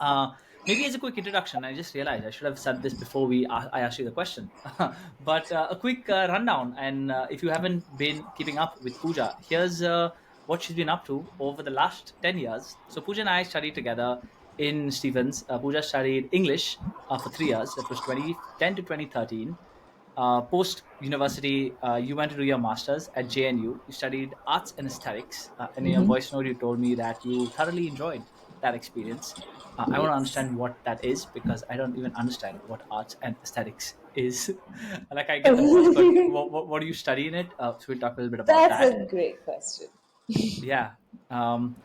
Uh, Maybe as a quick introduction, I just realized I should have said this before I asked you the question. But a quick rundown, and if you haven't been keeping up with Pooja, here's what she's been up to over the last 10 years. So Pooja and I studied together in Stevens. Pooja studied English for 3 years. That was 2010 to 2013. Post university, you went to do your masters at JNU. You studied arts and aesthetics, and in your Hmm. voice note, you told me that you thoroughly enjoyed that experience. I want to Yes. understand what that is because I don't even understand what arts and aesthetics is. Like I get the words, but what do you study in it? So we'll talk a little bit about That's that. a great question. Yeah. Um,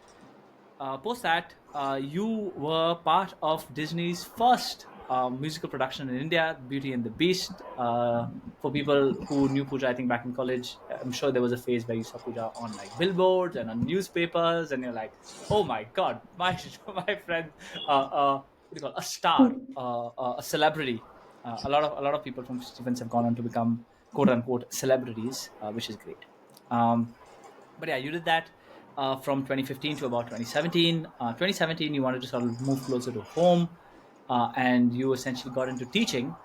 Post that, you were part of Disney's first musical production in India, Beauty and the Beast. For people who knew Pooja, I think back in college, I'm sure there was a phase where you saw Pooja on like billboards and on newspapers, and you're like, "Oh my god, my my friend, what do you call a star, a celebrity." A lot of people from Stevens have gone on to become quote unquote celebrities, which is great. But yeah, you did that from 2015 to about 2017. 2017, you wanted to sort of move closer to home, and you essentially got into teaching,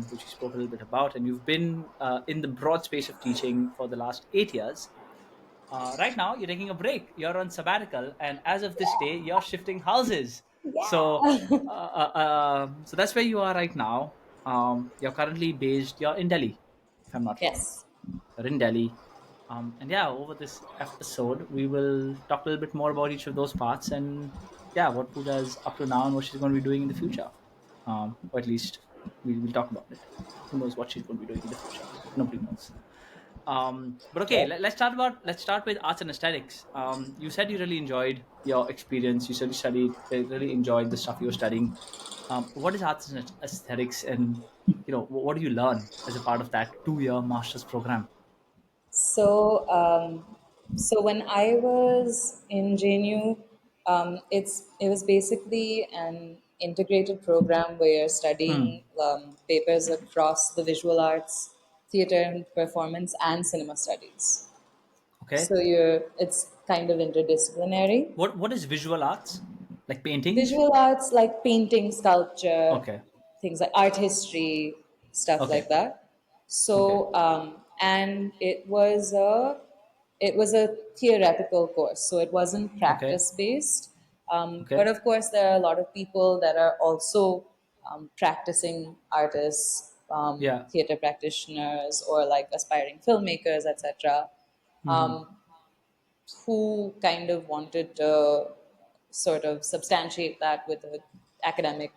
which you spoke a little bit about, and you've been in the broad space of teaching for the last 8 years. Right now, you're taking a break. You're on sabbatical, and as of this day, you're shifting houses. So, Yeah. so that's where you are right now. You're currently based. You're in Delhi, if I'm not wrong. Yes. You're in Delhi. And yeah, over this episode, we will talk a little bit more about each of those parts and yeah, what Pooja is up to now and what she's going to be doing in the future. Or at least we'll talk about it. Who knows what she's going to be doing in the future? Nobody knows. But okay, True. let's start with arts and aesthetics. You said you really enjoyed your experience. You said you really enjoyed the stuff you were studying. What is arts and aesthetics, and what do you learn as a part of that 2 year master's program? So, so when I was in JNU, it was basically an integrated program where you're Hmm. studying papers across the visual arts, theater and performance, and cinema studies. Okay. So it's kind of interdisciplinary. What is visual arts? Like painting? Visual arts like painting, sculpture, Okay. things like art history, stuff like Okay. that. Okay. So and it was a theoretical course, so it wasn't Okay. practice based. But Okay. of course, there are a lot of people that are also practicing artists, Yeah. theater practitioners, or like aspiring filmmakers, etc., Hmm. who kind of wanted to sort of substantiate that with an academic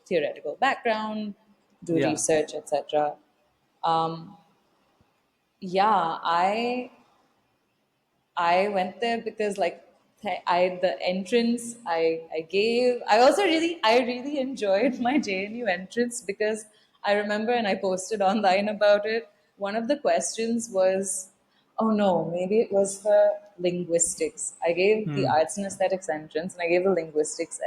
theoretical background, do Yeah. research, etc. Yeah, I went there because like I the entrance I gave. I really enjoyed my JNU entrance because I remember and I posted online about it. One of the questions was, oh no, maybe it was for linguistics. I gave the Hmm. arts and aesthetics entrance and I gave the linguistics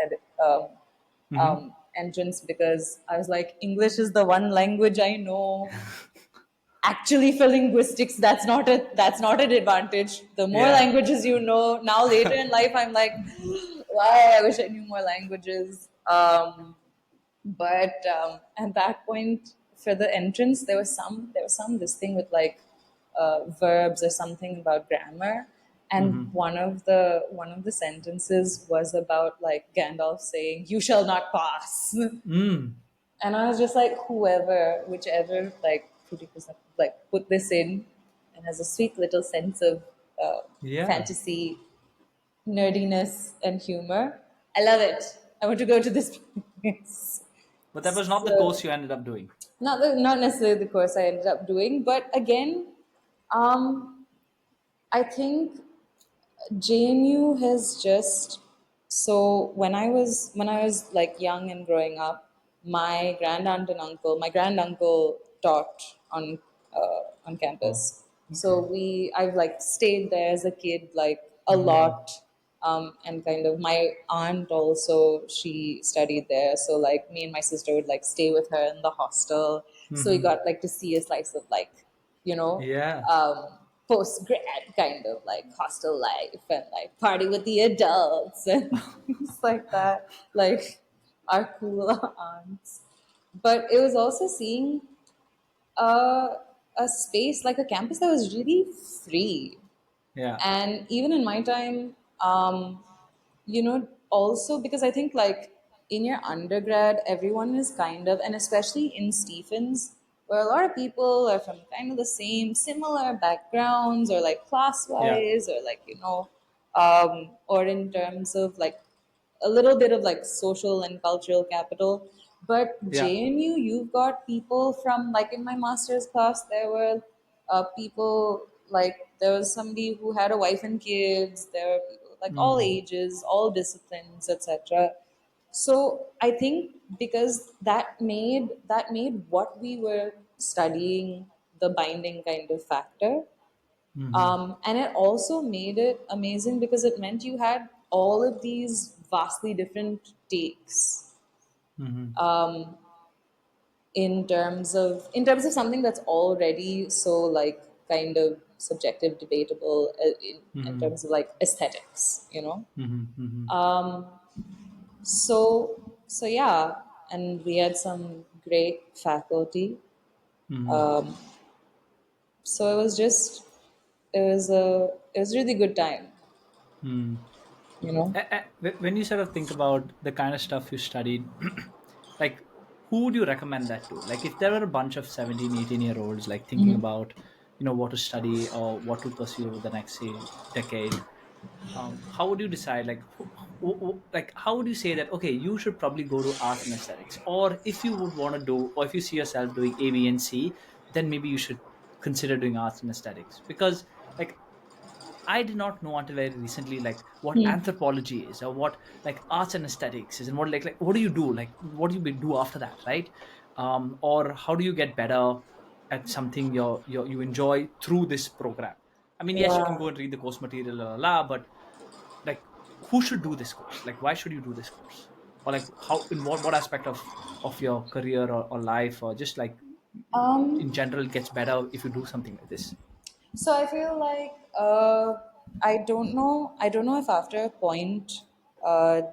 Hmm. entrance because I was like, English is the one language I know. Actually, for linguistics, that's not an advantage. The more Yeah. languages you know, now later in life, I'm like, why I wish I knew more languages. But at that point, for the entrance, there was some this thing with like verbs or something about grammar, and Hmm. one of the sentences was about like Gandalf saying, "You shall not pass." Mm. And I was just like, whichever, like, put this in and has a sweet little sense of uh, Yeah. fantasy, nerdiness, and humor. I love it. I want to go to this place. But that was not the So, course you ended up doing. not necessarily the course I ended up doing, but again, um, I think JNU has just so when I was like young and growing up, my grand uncle taught on Oh. campus. So Okay. I've like stayed there as a kid like a Hmm. lot, and kind of my aunt also she studied there. So like me and my sister would like stay with her in the hostel. So we Hmm. got like to see a slice of like you know Yeah. post grad kind of like hostel life and like party with the adults and things like that. Like our cool aunts. But it was also seeing a, a space like a campus that was really free. Yeah. And even in my time, also because I think like in your undergrad, everyone is kind of, and especially in Stephens, where a lot of people are from kind of the same, similar backgrounds, or like class Yeah. wise, or like, or in terms of like a little bit of like social and cultural capital. But Yeah. JNU, you've got people from like in my master's class, there were people like there was somebody who had a wife and kids. There were people like all Mm. ages, all disciplines, etc. So I think because that made what we were studying the binding kind of factor. Mm-hmm. And it also made it amazing because it meant you had all of these vastly different takes Mm-hmm. in terms of something that's already so like kind of subjective, debatable in Mm-hmm. terms of like aesthetics. Mm-hmm. Mm-hmm. So yeah, and we had some great faculty. Mm-hmm. Um, so it was a really good time, Mm. you know. When you sort of think about the kind of stuff you studied, like who would you recommend that to? Like if there were a bunch of 17, 18-year olds like thinking about, what to study or what to pursue over the next, say, decade, how would you decide, like like how would you say that, okay, you should probably go to arts and aesthetics, or if you would want to do, or if you see yourself doing A, B, and C, then maybe you should consider doing arts and aesthetics? Because like I did not know until very recently, like what Hmm. anthropology is, or what like arts and aesthetics is, and what like what do you do, like what do you do after that, right? Or how do you get better at something you enjoy through this program? I mean, yes, you can Yeah. go and read the course material, but like who should do this course? Like why should you do this course? Or like how, in what aspect of your career, or life, or just like in Um, general gets better if you do something like this? so I feel like I don't know. I don't know if after a point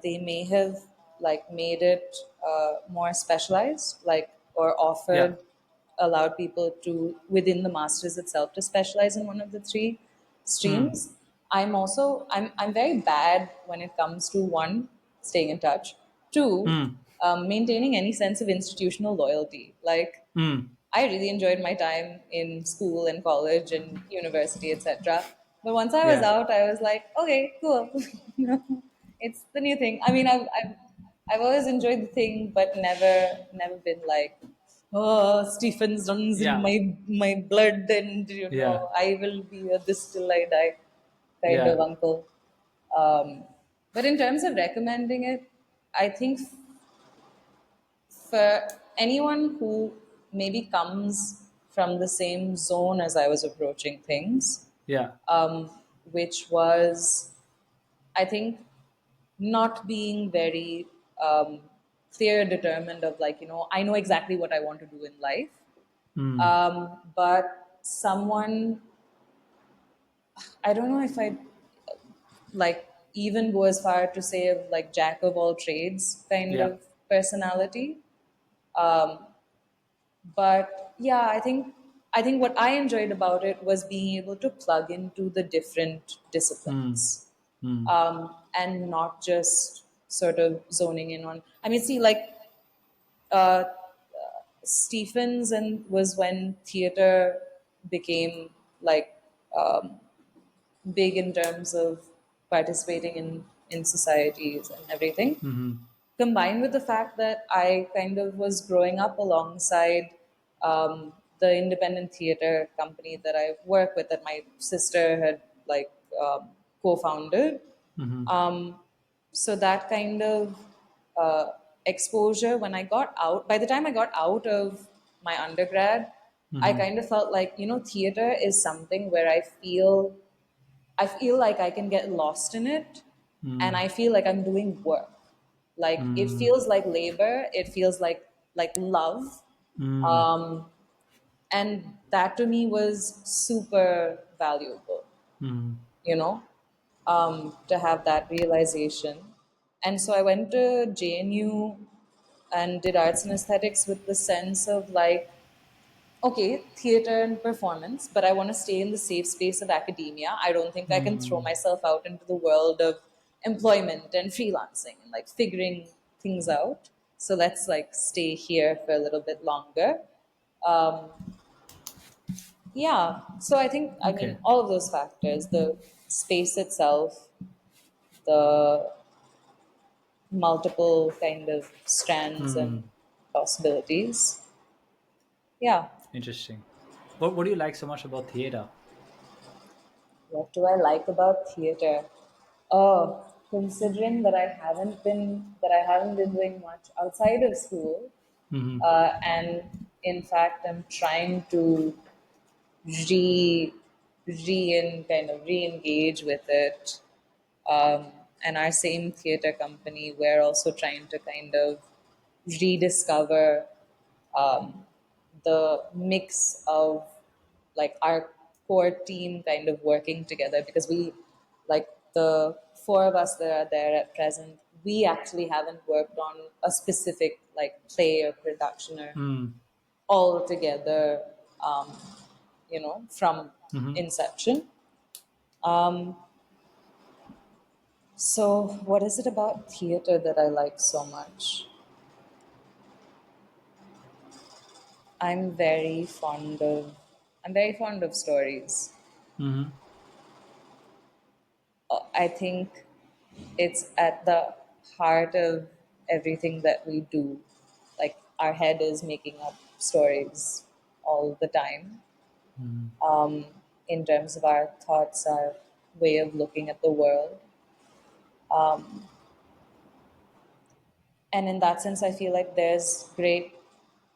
they may have like made it more specialized, like or Yeah. offered allowed people to within the masters itself to specialize in one of the three Hmm. streams. I'm very bad when it comes to one, staying in touch, two, Hmm. maintaining any sense of institutional loyalty. Like Hmm. I really enjoyed my time in school and college and university, etc. But once I was Yeah. out, I was like, okay, cool. It's the new thing. I mean, I've always enjoyed the thing, but never been like, oh, Stephens runs in Yeah. my blood, and Yeah. I will be a this till I die kind of Yeah. uncle. Um, but in terms of recommending it, I think for anyone who maybe comes from the same zone as I was approaching things, Yeah. which was, I think, not being very clear, determined of like, I know exactly what I want to do in life. Hmm. But someone, I don't know if I like even go as far to say of like jack of all trades kind Yeah. of personality. But yeah, I think what I enjoyed about it was being able to plug into the different Hmm. disciplines, Hmm. and not just sort of zoning in on. I mean, see, like uh, Stephens and was when theater became like big in terms of participating in societies and everything, Hmm. combined with the fact that I kind of was growing up alongside the independent theater company that I work with, that my sister had like co-founded. Hmm. So that kind of uh, exposure, when I got out, by the time I got out of my undergrad, I Hmm. kind of felt like, theater is something where I feel like I can get lost in it, and Hmm. I feel like I'm doing work. Like it Hmm. feels like labor, it feels like love. Hmm. Um, and that to me was super valuable, Hmm. you know, to have that realization. And so I went to JNU and did arts and aesthetics with the sense of like, okay, theater and performance, but I want to stay in the safe space of academia. I don't think I can throw Mm, myself out into the world of employment and freelancing and like figuring things out. So let's like stay here for a little bit longer. Um, yeah. So I think, I okay. mean, all of those factors, the space itself, the multiple kind of strands and Hmm. possibilities. Yeah. Interesting. What do you like so much about theater? What do I like about theater? Oh, considering that I haven't been doing much outside of school, Hmm. and in fact, I'm trying to re kind of re-engage with it. And our same theater company, we're also trying to kind of rediscover um, the mix of like our core team kind of working together, because we, like, the four of us that are there at present, we actually haven't worked on a specific like play or production or Mm. all together, um, from Hmm. inception. um, so what is it about theater that I like so much? I'm very fond of stories. Hmm. I think it's at the heart of everything that we do. Like, our head is making up stories all the time, Mm. in terms of our thoughts, our way of looking at the world. And in that sense, I feel like there's great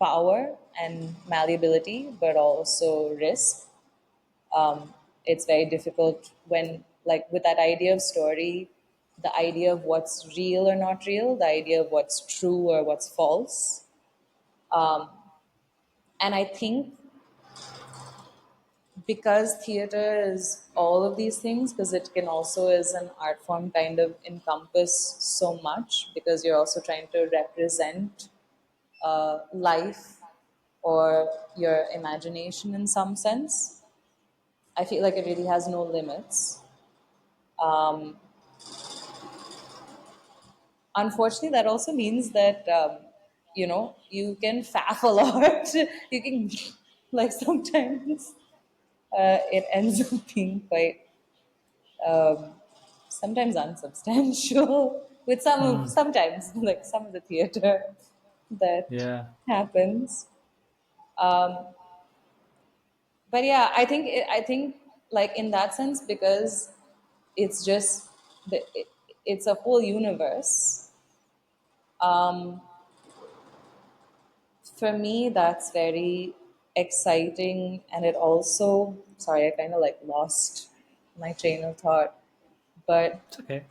power and malleability, but also risk. It's very difficult when, like, with that idea of story, the idea of what's real or not real, the idea of what's true or what's false. And I think because theater is all of these things, because it can also, as an art form, kind of encompass so much, because you're also trying to represent life or your imagination in some sense. I feel like it really has no limits. Um, Unfortunately, that also means that you can faff a lot. You can, like, sometimes it ends up being quite sometimes unsubstantial with Mm. sometimes like some of the theater that Yeah. happens. But yeah, I think like in that sense, because it's just it's a whole universe. For me, that's very exciting, and it also, sorry, I kind of like lost my train of thought, but It's okay.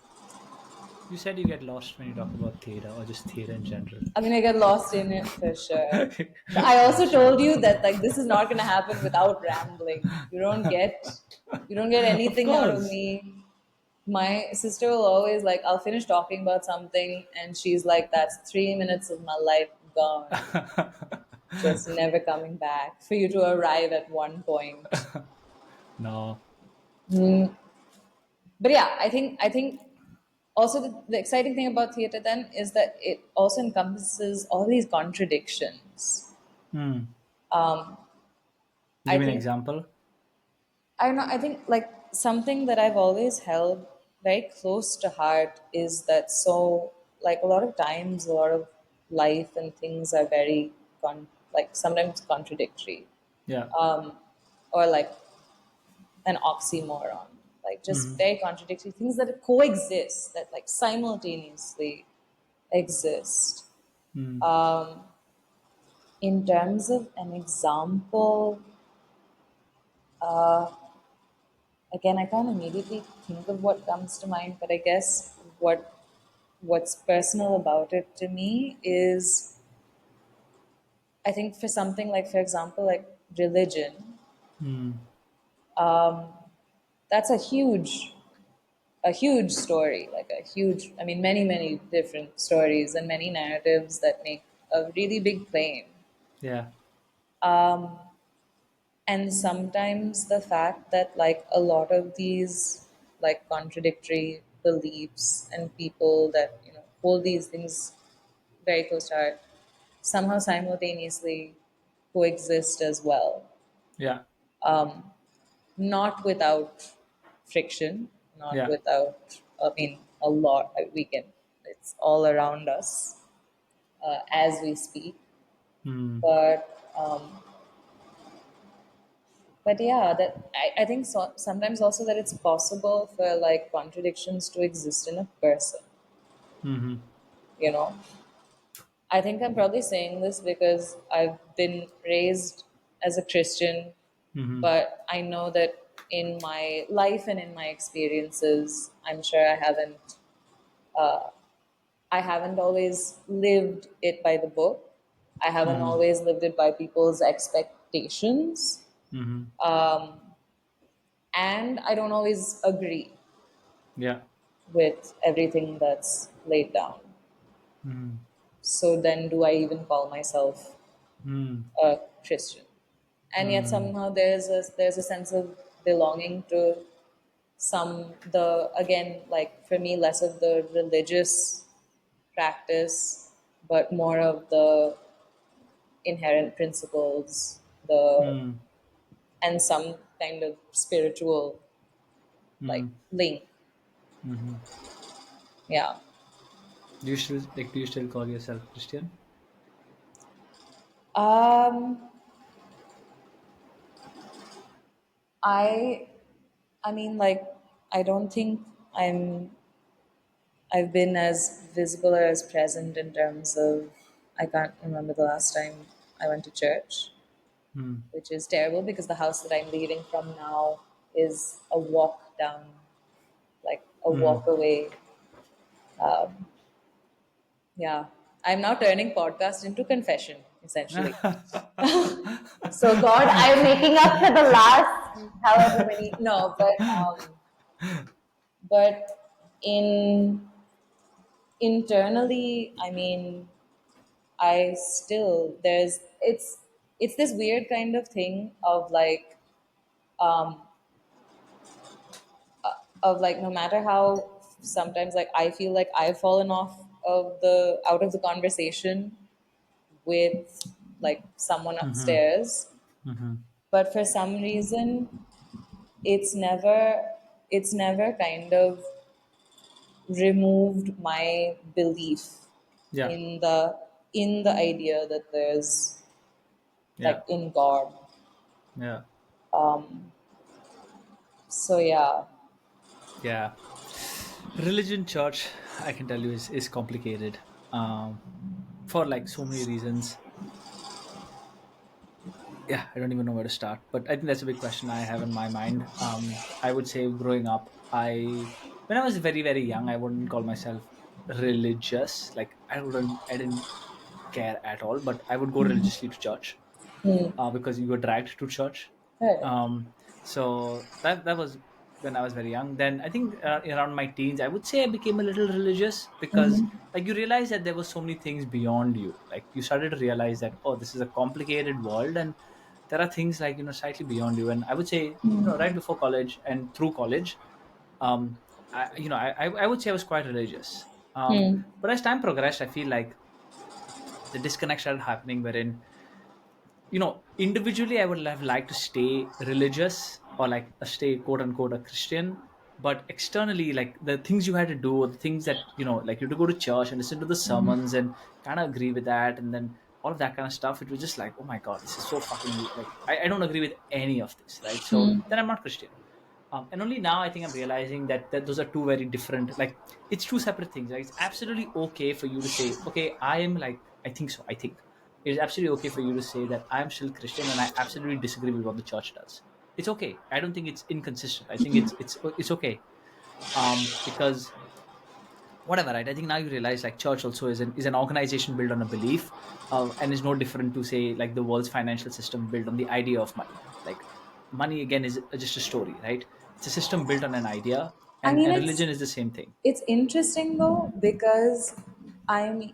You said you get lost when you talk about theater or just theater in general. I mean, I get lost in it for sure. But I also Sure. told you that like this is not going to happen without rambling. You don't get Of anything out of course. me. My sister will always, like, I'll finish talking about something and she's like, "That's 3 minutes of my life gone, just never coming back for you to arrive at one point." No. But yeah, I think also the exciting thing about theater then is that it also encompasses all these contradictions. Hmm. I Give me an think example. I don't know. I think like something that I've always held very close to heart is that, so, like, a lot of times a lot of life and things are very like sometimes contradictory, Yeah. or like an oxymoron, like just Hmm. very contradictory things that coexist, that like simultaneously exist. Hmm. In terms of an example, again, I can't immediately think of what comes to mind, but I guess what's personal about it to me is, I think for something like, for example, like religion, Hmm. that's a huge story, like a huge, I mean, many different stories and many narratives that make a really big claim. Yeah. And sometimes the fact that like a lot of these like contradictory beliefs and people that hold these things very close to heart somehow simultaneously coexist as well, Yeah. not without friction, not Yeah. without, I mean, a lot. We can, it's all around us as we speak. Mm. But yeah, that I think so, sometimes also that it's possible for like contradictions to exist in a person. Mm-hmm. You know, I think I'm probably saying this because I've been raised as a Christian, Mm-hmm. but I know that in my life and in my experiences, I'm sure I haven't always lived it by the book. I haven't Mm-hmm. always lived it by people's expectations, Mm-hmm. and I don't always agree Yeah. with everything that's laid down. Mm-hmm. So then, do I even call myself Mm-hmm. a Christian? And yet somehow there's a sense of belonging to some, the again, like for me, less of the religious practice, but more of the inherent principles, the Mm-hmm. and some kind of spiritual like Mm-hmm. link. Mm-hmm. Yeah. Do you still call yourself Christian? Um, I I mean, like, I don't think I've been as visible or as present in terms of, I can't remember the last time I went to church, Mm. which is terrible because the house that I'm leaving from now is a walk down, like a walk Mm. away. Yeah. I'm now turning podcast into confession, essentially. So God, I'm making up for the last however many, no, but in internally, I mean, I still it's this weird kind of thing of like no matter how sometimes like I feel like I've fallen off of the out of the conversation with like someone Mm-hmm. upstairs, Mm-hmm. but for some reason it's never it's never kind of removed my belief Yeah. in the idea that there's Yeah. like in God. Yeah. So yeah. Yeah. Religion, church, I can tell you, is complicated. For like so many reasons. Yeah, I don't even know where to start. But I think that's a big question I have in my mind. I would say growing up, when I was very very young, I wouldn't call myself religious. Like I didn't care at all. But I would go religiously to church Hmm. because you were dragged to church. Right. So that was when I was very young. Then I think around my teens, I would say I became a little religious because like you realize that there were so many things beyond you. Like you started to realize that, oh, this is a complicated world, and there are things like slightly beyond you. And I would say right before college and through college, I would say I was quite religious. Hmm. But as time progressed, I feel like the disconnect started happening, wherein individually I would have liked to stay religious or like stay quote unquote a Christian, but externally, like the things you had to do, or the things that like you had to go to church and listen to the sermons and kind of agree with that, and then all of that kind of stuff, it was just like, oh my god, this is so fucking like I don't agree with any of this, right? So then I'm not Christian. And only now I think I'm realizing that those are two very different, like it's two separate things. Like it's absolutely okay for you to say, okay, I am like, I think so, I think it's absolutely okay for you to say that I'm still Christian and I absolutely disagree with what the church does. It's okay. I don't think it's inconsistent. I think it's okay. Because whatever, right? I think now you realize like church also is an organization built on a belief, and is no different to say like the world's financial system built on the idea of money. Like money again is just a story, right? It's a system built on an idea, I and mean, and religion is the same thing. it's interesting though because I'm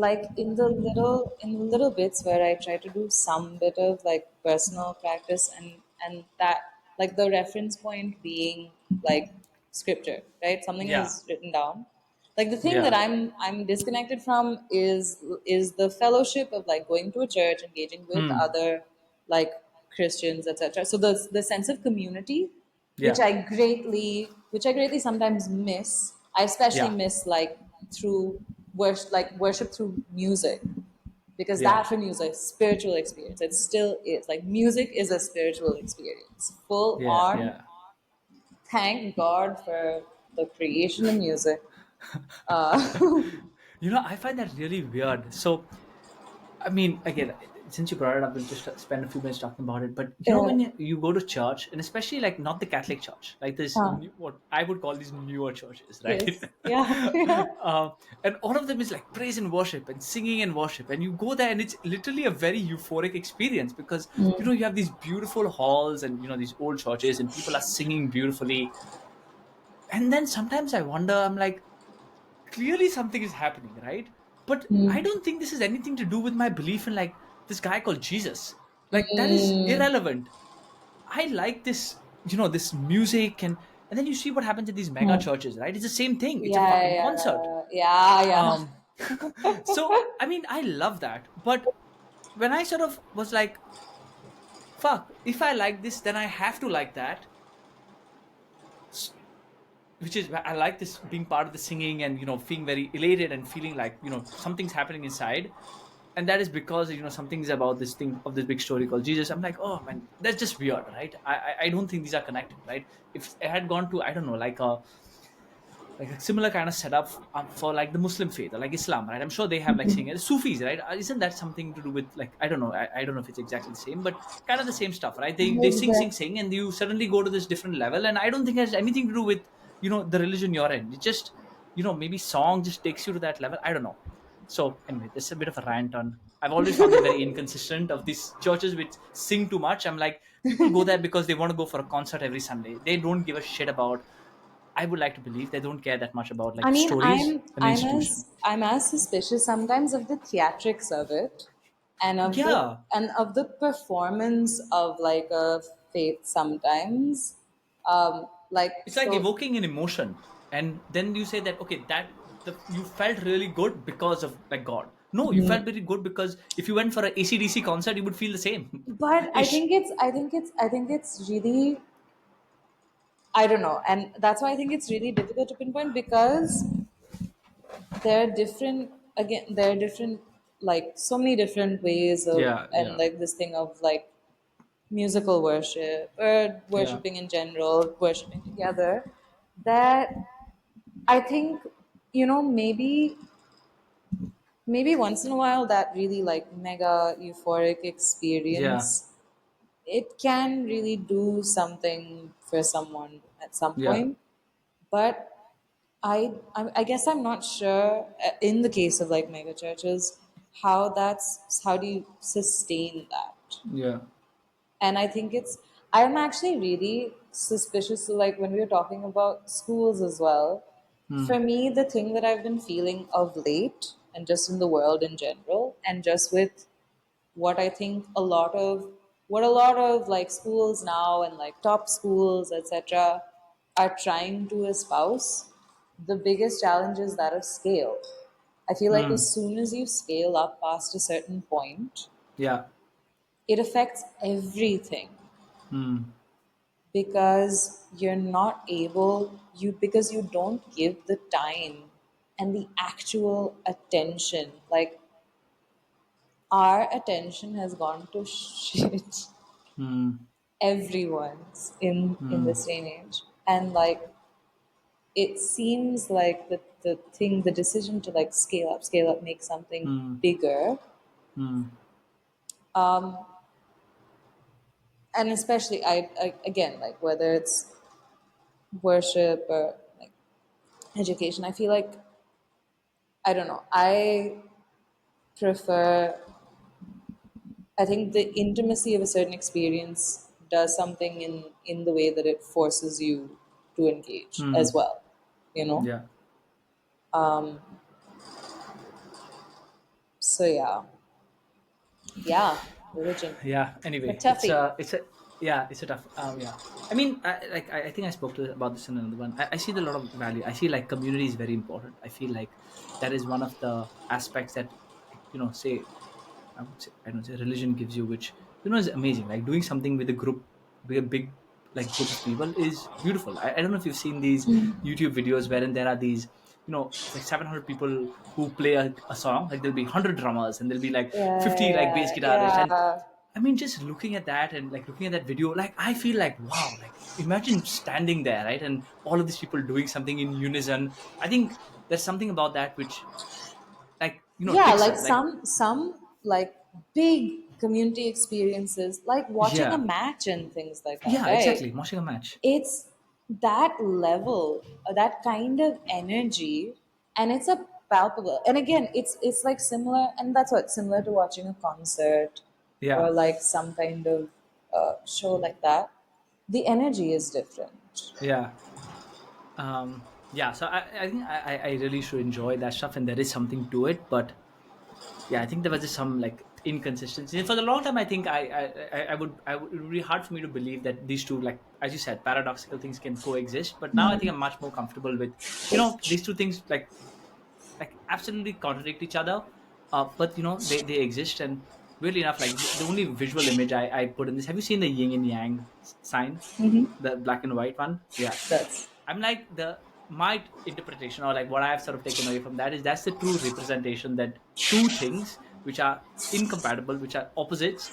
like in the little bits where I try to do some bit of like personal practice, and that, like, the reference point being like scripture, right? Something Yeah, is written down. Like, the thing that yeah. I'm disconnected from is the fellowship of like going to a church, engaging with Hmm. other like Christians, etc. So the sense of community, Yeah, which I greatly sometimes miss. I especially yeah, miss like through worship through music, because yeah, that for me is a spiritual experience. It still is. Like, music is a spiritual experience, full yeah, on. yeah. Thank God for the creation of music. I find that really weird. So, I mean, again, since you brought it up, we'll just spend a few minutes talking about it. But uh, when you go to church, and especially like not the Catholic Church, like this, huh. what I would call these newer churches, right? Yes. Yeah. Yeah. uh, and all of them is like praise and worship and singing and worship, and you go there, and it's literally a very euphoric experience because you have these beautiful halls and these old churches, and people are singing beautifully. And then sometimes I wonder, I'm like, clearly something is happening, right? But I don't think this has anything to do with my belief in like this guy called Jesus. Like, that is irrelevant. I like this, this music, and then you see what happens at these mega Hmm. churches, right? It's the same thing. It's a Yeah. fucking concert. Yeah. Yeah. Yeah. Um so I mean, I love that. But when I sort of was like, fuck, if I like this, then I have to like that. Which is, I like this being part of the singing and feeling very elated and feeling like something's happening inside, and that is because something's about this thing of this big story called Jesus. I'm like, oh man, that's just weird, right? I don't think these are connected, right? If I had gone to, I don't know, like a similar kind of setup for like the Muslim faith or like Islam, right? I'm sure they have like singing Sufis, right? Isn't that something to do with like, I don't know, I don't know if it's exactly the same, but kind of the same stuff, right? They sing, sing, Exactly. sing, and you suddenly go to this different level, and I don't think it has anything to do with the religion you're in. It just maybe song just takes you to that level. I don't know. So anyway, this is a bit of a rant on. I've always found it very inconsistent of these churches which sing too much. I'm like, people go there because they want to go for a concert every Sunday. They don't give a shit about. I would like to believe they don't care that much about like I the mean, stories and the institution. I'm as suspicious sometimes of the theatrics of it, and Yeah, of the performance of like a faith sometimes. Like, it's like so. evoking an emotion, and then you say that okay, you felt really good because of like God. No, you felt very good because if you went for a ACDC concert, you would feel the same, But ish. I think it's really, I don't know, and that's why I think it's really difficult to pinpoint, because there are different, again, there are different, like, so many different ways of, Yeah, and yeah, like this thing of like musical worship or yeah, worshiping in general, worshiping together, that I think, maybe once in a while, that really like mega euphoric yeah, experience, it can really do something for someone at some yeah. point. But I guess I'm not sure, in the case of like mega churches, how do you sustain that? Yeah. And I think I'm actually really suspicious. So, like, when we were talking about schools as well, for me, the thing that I've been feeling of late, and just in the world in general, and just with what I think a lot of like schools now and like top schools, etc., are trying to espouse, the biggest challenge is that of scale. I feel like Hmm. as soon as you scale up past a certain point, Yeah. it affects everything, Hmm. because you're not able, because you don't give the time and the actual attention. Like, our attention has gone to shit, Hmm. everyone's in Hmm. this day and age. And like, it seems like the decision to like scale up, make something Hmm. bigger, Hmm. and especially I again, like, whether it's worship or like education, I feel like, I don't know, prefer I think the intimacy of a certain experience does something in the way that it forces you to engage Hmm. as well, you know. Yeah. So yeah, religion. Yeah. But Anyway, toughy. it's a yeah, it's a tough. Yeah. I mean, I think I spoke about this in another one. I see the lot of value. I feel like community is very important. I feel like that is one of the aspects that, like, say, I would say, I don't say religion gives you, which is amazing. Like doing something with a group, with a big like group of people is beautiful. I don't know if you've seen these YouTube videos wherein there are these, it's like 700 people who play a song. Like there'll be 100 drummers and there'll be like 50 like bass Yeah, guitarists. And yeah, I mean, just looking at that and like looking at that video, like I feel like wow, like imagine standing there, right, and all of these people doing something in unison. I think there's something about that which, like, yeah. ticks Like us. Like, some like big community experiences, like watching a yeah, match and things like that, yeah, right? exactly. Watching a match. It's that level, that kind of energy, and it's a palpable. And again, it's like similar, and that's what similar to watching a concert or Yeah, like some kind of show like that. The energy is different. yeah, yeah. So I think I really should enjoy that stuff, and there is something to it. But yeah, I think there was just some like inconsistency for the long time. I think it would be hard for me to believe that these two, like as you said, paradoxical things can coexist. But now I think I'm much more comfortable with, these two things like absolutely contradict each other, but they exist. And weirdly enough, like the only visual image I put in this, have you seen the yin and yang sign, the black and white one? Yeah. That's I'm like, the my interpretation, or like what I've sort of taken away from that, is that's the true representation that two things which are incompatible, which are opposites,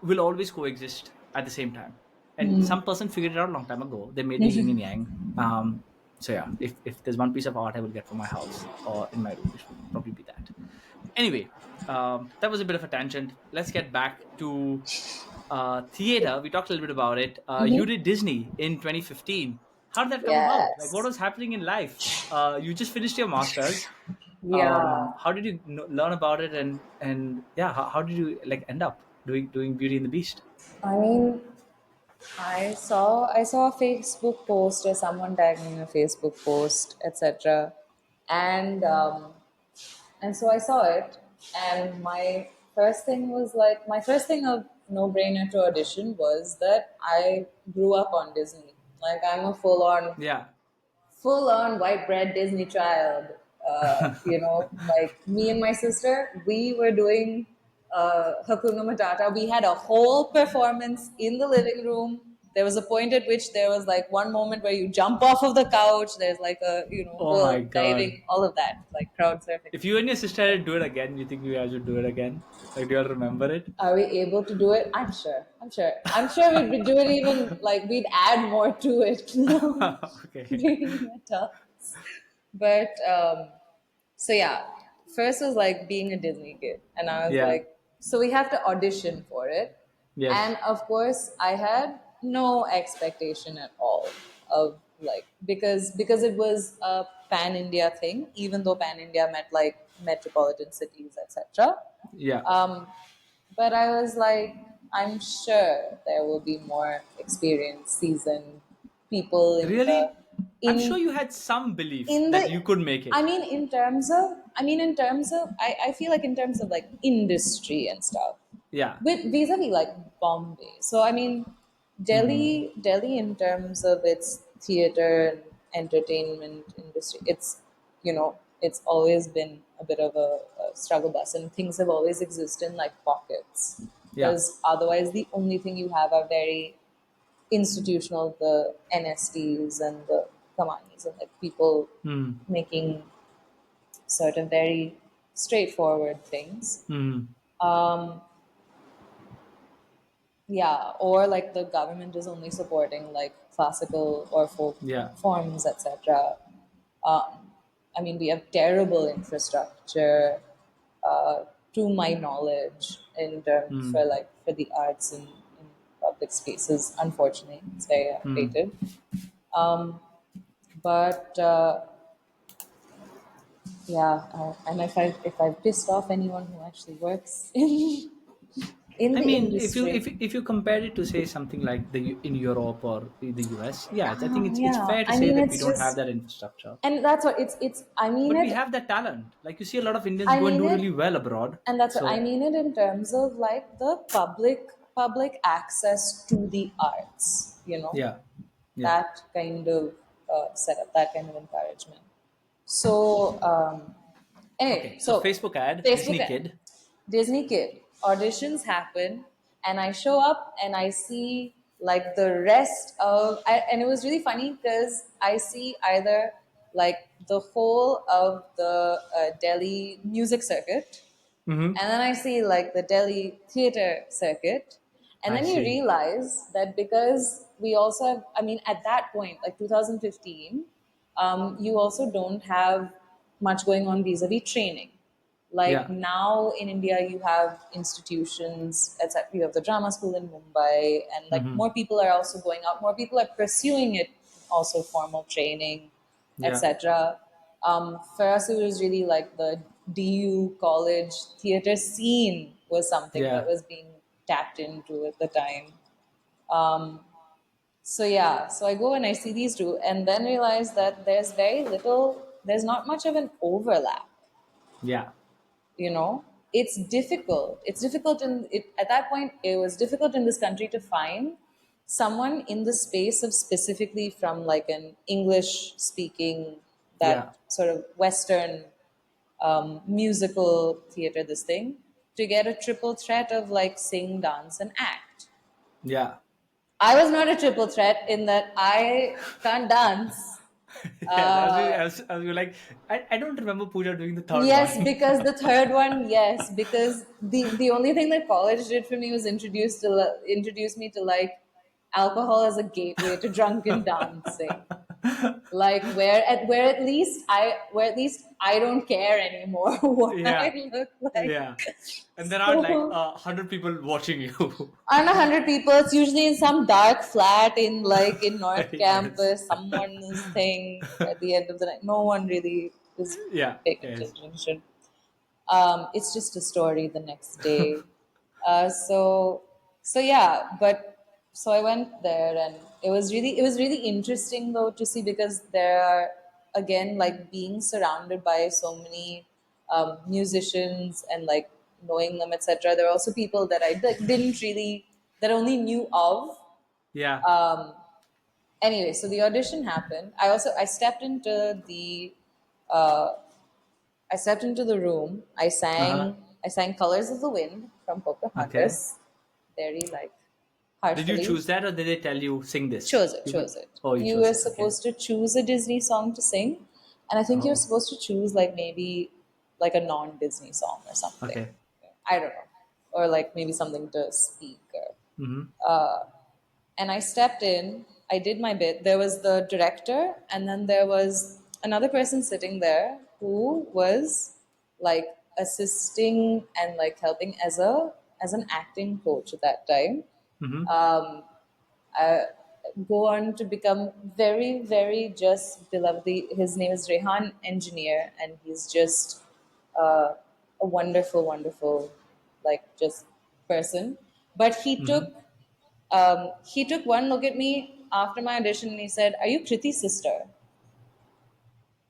will always coexist at the same time. And some person figured it out a long time ago. They made the yin and yang. So yeah, if there's one piece of art I would get for my house or in my room, it would probably be that. Anyway, that was a bit of a tangent. Let's get back to theater. We talked a little bit about it. You did Disney in 2015. How did that come about? Like, what yes, was happening in life? You just finished your masters. yeah. How did you learn about it, and yeah, how did you like end up doing Beauty and the Beast? I mean, I saw a Facebook post or someone tagged me in a Facebook post, etc. And so I saw it, and my first thing of no brainer to audition was that I grew up on Disney. Like I'm a Yeah. full on white bread Disney child. Like me and my sister, we were doing Hakuna Matata. We had a whole performance in the living room. There was a point at which there was like one moment where you jump off of the couch. There's like a Oh my whole god. diving, all of that, like crowd surfing. If you and your sister had to do it again, you think you guys would do it again? Like, do you all remember it? Are we able to do it? I'm sure. I'm sure. I'm sure we'd do it even like we'd add more to it. Okay. Being adults. But so yeah, first was like being a Disney kid, and I was Yeah. like, so we have to audition for it, Yes. and of course I had no expectation at all of like because it was a pan India thing, even though pan India meant like metropolitan cities, etc. Yeah. But I was like, I'm sure there will be more experienced, seasoned people Really? I'm sure in you had some belief in that the you could make I it. mean in terms of I feel like in terms of like industry and stuff Yeah. with vis-a-vis like Bombay. So I mean Hmm. Delhi in terms of its theater and entertainment industry, it's always been a bit of a struggle bus, and things have always existed in like pockets, Yeah. because otherwise the only thing you have are very institutional, the NSTs and the Kamanis and like people Hmm. making certain very straightforward things. Hmm. Um, yeah, or like the government is only supporting like classical or folk Yeah. forms, etc. I mean, we have terrible infrastructure, to my knowledge, in terms Hmm. for the arts in public spaces. Unfortunately, it's very Hmm. outdated. But yeah, and if I've pissed off anyone who actually works in in I the mean, if you industry. if you compare it to say something like in Europe or the US, yeah, I think it's Yeah, fair to I say mean, that we it's don't have just, that infrastructure, and that's what it's. I mean but we it. have that talent. Like you see a lot of Indians I go and mean do it, really well abroad. and that's what I So mean it in terms of like the public access to the arts. yeah, yeah. That kind of setup, that kind of encouragement. So anyway, Okay, so so Facebook ad, Facebook, Disney Kid. Disney Kid auditions happen, and I show up and I see like the rest of, and it was really funny because I see either like the whole of the Delhi music circuit, Mm-hmm. and then I see like the Delhi theater circuit. And I then you see. realize that because we also have, I mean, at that point, like 2015, you also don't have much going on vis a vis training. Like Yeah. now in India, you have institutions, etc. You have the drama school in Mumbai, and like Mm-hmm. more people are also going out, more people are pursuing it, also formal training, Yeah. etc. For us, it was really like the DU college theater scene was something that Yeah. was being tapped into at the time. So yeah, so I go and I see these two, and then realize that there's not much of an overlap. Yeah. It's difficult at that point. It was difficult in this country to find someone in the space of specifically from like an English speaking, Yeah. that sort of Western musical theater, this thing, to get a triple threat of like sing, dance, and act. Yeah. I was not a triple threat in that I can't dance. Yes. uh, I was like, I don't remember Pooja doing the third Yes, one. because the third one, yes, because the only thing that college did for me was introduce me to like alcohol as a gateway to drunken dancing. Like where at least I don't care anymore what Yeah. I look like. Yeah. And there aren't like So 100 people watching you. I'm 100 people. It's usually in some dark flat in North Yes. Campus. Someone's thing at the end of the night. No one really is Yeah. paying Yes. attention. It's just a story the next day. So yeah, but so I went there, and it was really interesting though to see, because there are, again, like being surrounded by so many musicians and like knowing them, etc. There are also people that I didn't really, that I only knew of. Yeah. Anyway, so the audition happened. I stepped into the uh, I stepped into the room. Uh-huh. I sang Colors of the Wind from Okay. Pocahontas, very like Did you heartfully. choose that or did they tell you sing this? Chose it, You could. chose it. Oh, you You chose were it. Okay. supposed to choose a Disney song to sing, and I think you were Oh. supposed to choose like maybe like a non-Disney song or something. Okay. I don't know, or like maybe something to speak. Mm-hmm. And I stepped in. I did my bit. There was the director, and then there was another person sitting there who was like assisting and like helping as an acting coach at that time. Mm-hmm. Go on to become very, very just beloved. His name is Rehan Engineer, and he's just a wonderful, wonderful, like just person. But Mm-hmm. he took one look at me after my audition, and he said, "Are you Kriti's sister?"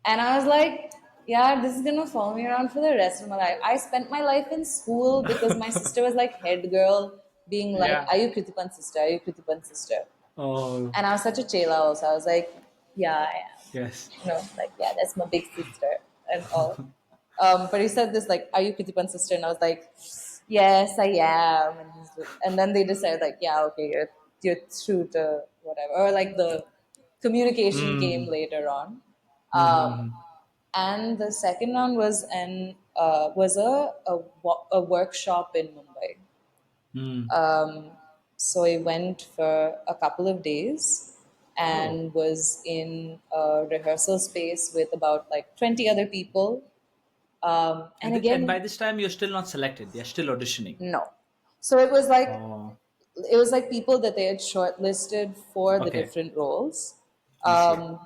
And I was like, "Yeah, this is gonna follow me around for the rest of my life." I spent my life in school because my sister was like head girl, being like, Yeah. "Are you Kritipan's sister? Are you Kritipan's sister?" Oh, And I was such a chela also. I was like, "Yeah, I am." yes. Like, "Yeah, that's my big sister," and all. But he said this like, "Are you Kritipan's sister?" And I was like, "Yes, I am." And then they decided like, "Yeah, okay, you're through to whatever," or like the communication came Mm. later on. Mm-hmm. And the second round was a workshop in Mumbai. Mm. So I went for a couple of days Oh. and was in a rehearsal space with about like 20 other people. And And by again, this time, you're still not selected. They're still auditioning. no. So Oh, it was like people that they had shortlisted for the okay. different roles. I see.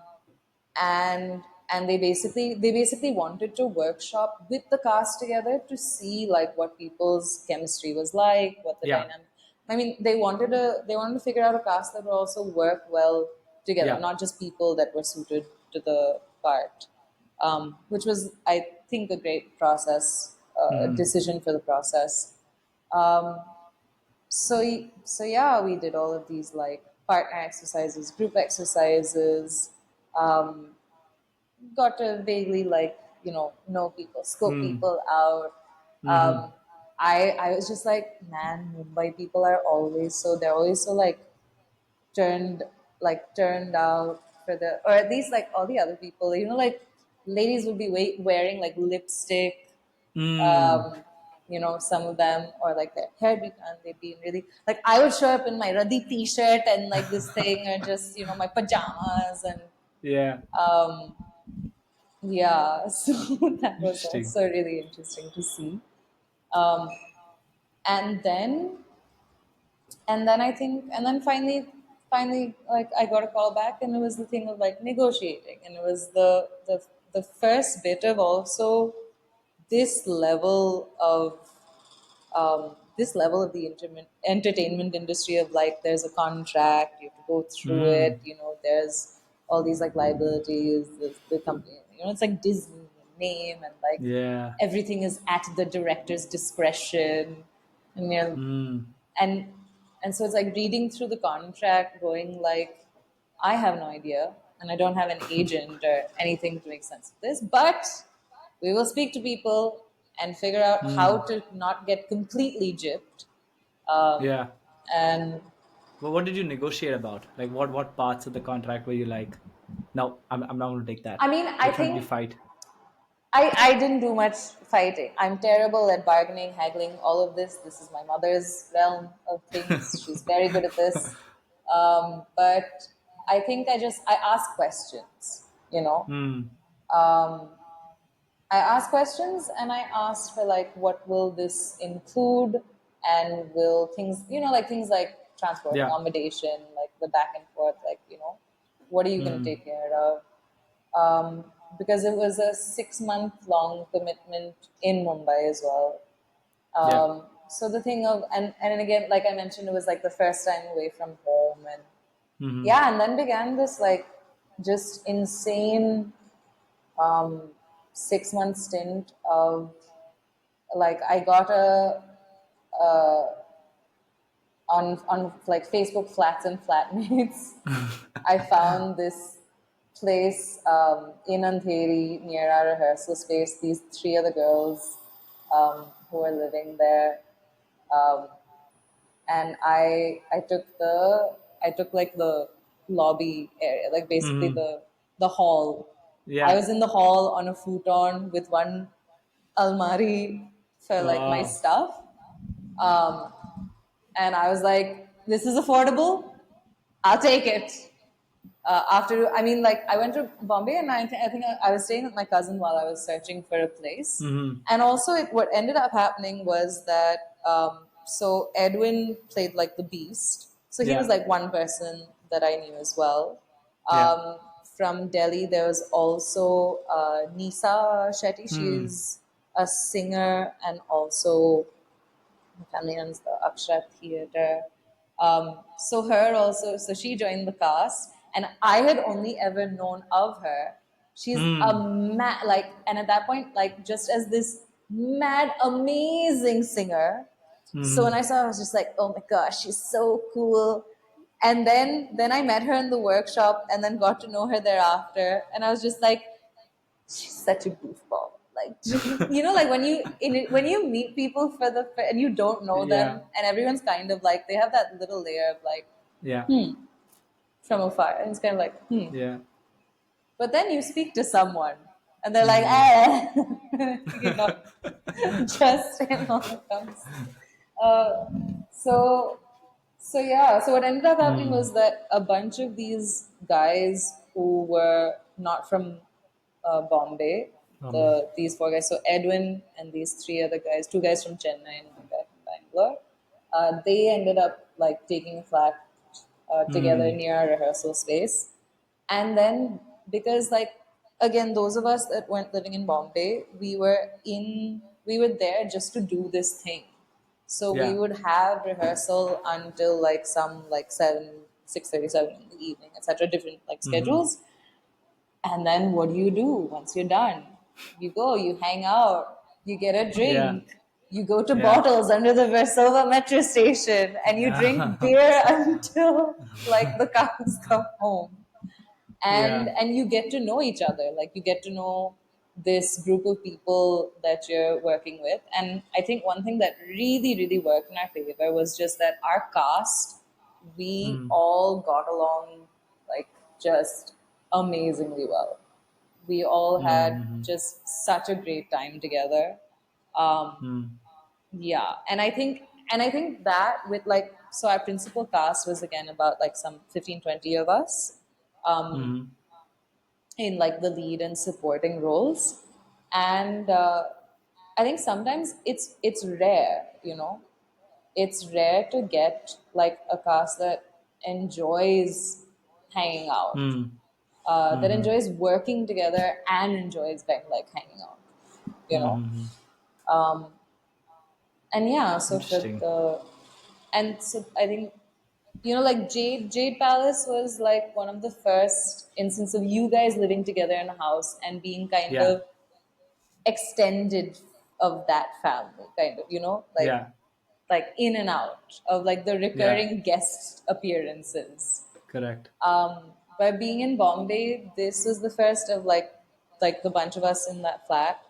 And and they basically wanted to workshop with the cast together to see like what people's chemistry was like, what the Yeah. dynamic. I mean, they wanted to figure out a cast that would also work well together, Yeah. not just people that were suited to the part, which was, I think, a great process, decision for the process. Um, so yeah, we did all of these like partner exercises, group exercises, um, got to vaguely like know people, scope people out. Um, I was just like, man, Mumbai people are always so they're always so like turned turned out for the, or at least like all the other people, like ladies would be wearing like lipstick, Mm. um, some of them, or like their hair be done, they'd be in really like, I would show up in my ruddy t-shirt and like this thing, or just my pajamas, and Yeah. um, yeah, so that was Interesting. also really interesting to see. Um, and then I think, and then finally, like I got a call back, and it was the thing of like negotiating, and it was the first bit of also this level of the entertainment industry of like, there's a contract, you have to go through Mm. it, there's all these like liabilities, the company, it's like Disney name, and like Yeah. everything is at the director's discretion, and Mm. and and so it's like reading through the contract going like, I have no idea, and I don't have an agent or anything to make sense of this, but we will speak to people and figure out how Mm. to not get completely gypped. um, Yeah. and Well, what did you negotiate about? Like, what parts of the contract were you like, no, I'm not going to take I that. mean, I Which one did you think fight? I didn't do much fighting. I'm terrible at bargaining, haggling, all of this. This is my mother's realm of things. She's very good at this. But I think I ask questions, Mm. Um, I asked questions, and I asked for like, what will this include, and will things, like things like transport, Yeah. accommodation, like the back and forth, like, what are you going to Mm. take care of? Because it was a 6 month long commitment in Mumbai as well. Yeah. So the thing of, and again, like I mentioned, it was like the first time away from home, and Mm-hmm. yeah, and then began this like just insane, um, 6 month stint of like, I got a on like Facebook Flats and Flatmates. I found this place, in Andheri near our rehearsal space. These three other girls, who were living there, um, and I took like the lobby area, like basically Mm-hmm. the hall. I Yeah. was in the hall on a futon with one almari for like my Wow. stuff. Um, and I was like, "This is affordable. I'll take it." I mean, like I went to Bombay, and I was staying with my cousin while I was searching for a place. Mm-hmm. And also, what ended up happening was that, so Edwin played like the Beast, so he was Yeah. like one person that I knew as well. Yeah. From Delhi, there was also Nisa Shetty. Mm. She's a singer, and also my family owns the Akshat Theatre. So her also, so she joined the cast, and I had only ever known of her. She's a Mm. mad, like, and at that point, like, just as this mad, amazing singer. So when Mm-hmm. I saw her, I was just like, oh my gosh, she's so cool. And then I met her in the workshop, and then got to know her thereafter, and I was just like, she's such a goofball. Like, like when you meet people and you don't know them, Yeah. and everyone's kind of like, they have that little layer of like, Yeah. from afar, and it's kind of like, Yeah. but then you speak to someone, and they're like, Mm. you know, just all it comes. Uh, so yeah, so what ended up happening Mm. was that a bunch of these guys who were not from Bombay, Bombay. these four guys, so Edwin and these three other guys, two guys from Chennai and one guy from Bangalore, they ended up like taking a flat together Mm. near our rehearsal space. And then, because like again, those of us that weren't living in Bombay, we were there just to do this thing. So we Yeah. would have rehearsal until like some like 6:37 in the evening, etc. Different like Mm-hmm. schedules. And then what do once you're done? You go, you hang out, you get a Yeah. drink, you go to Yeah. bottles under the Versova metro station, and you drink Yeah. beer until like the cows come home. And Yeah. you get to know each other. Like you get to know this group of people that you're working with. And I think one thing that really, really worked in our favor was just that our cast, we Mm. all got along like just amazingly well. We all had Mm-hmm. just such a great time together. Um, Mm. yeah, and I think that with like so our principal cast was again about like some 15-20 of us Mm-hmm. in like the lead and supporting roles. And I think sometimes it's rare, it's rare to get like a cast that enjoys hanging out, Mm. that Mm-hmm. enjoys working together and enjoys like hanging out, you know. Mm-hmm. And yeah, so for Interesting. the and so I think, like Jade Palace was like one of the first instances of you guys living together in a house and being kind Yeah. of extended of that family, kind of, Yeah. like in and out of like the Yeah. recurring guest appearances. Correct. By being in Bombay, this was the first of like the bunch of us in that flat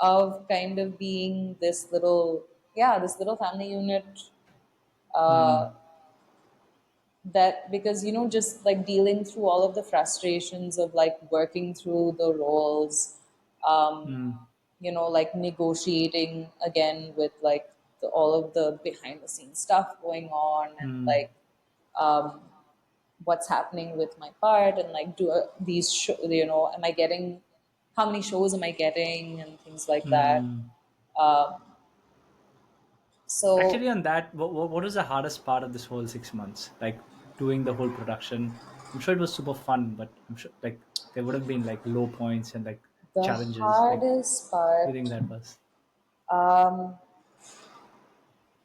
of kind of being this little, yeah, this little family unit, Mm. that because just like dealing through all of the frustrations of like working through the roles, um, Mm. like negotiating again with like all of the behind the scenes stuff going on, and Mm. like what's happening with my part, and like these am I getting, how many shows am I getting, and things like that. Mm. So Actually, on that, what was the hardest part of this whole 6 months? Like doing the whole production. I'm sure it was super fun, but I'm sure like there would have been like low points and like the challenges. Like, hardest do you think part, that was?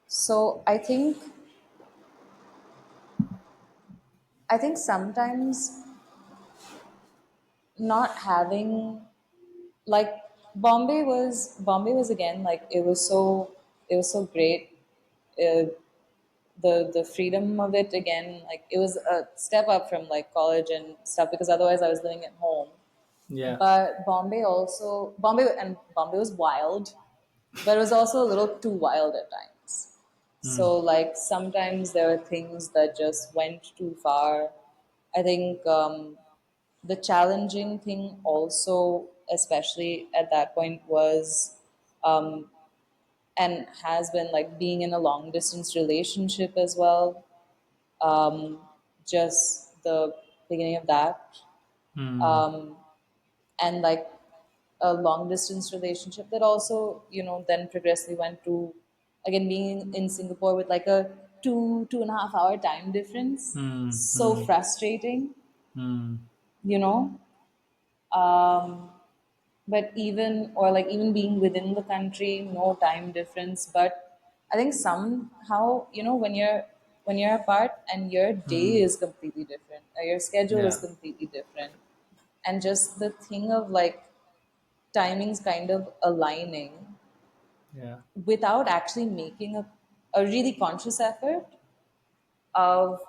so I think sometimes not having like Bombay was again like it was so great. uh, the freedom of it again, like it was a step up from like college and stuff, because otherwise I was living at home. Yeah. But Bombay was wild, but it was also a little too wild at times. Mm. So like sometimes there were things that just went too far. I think the challenging thing also, especially at that point, was and has been like being in a long distance relationship as well. Just the beginning of that, Mm. and like a long distance relationship that also then progressively went to again being in Singapore with like a 2.5 hour time difference, Mm. so Mm. frustrating, Mm. you know but even being within the country, no time difference. But I think somehow, when you're apart and your day Mm. is completely different, or your schedule is Yeah. completely different, and just the thing of like timings kind of aligning Yeah. without actually making a really conscious effort of.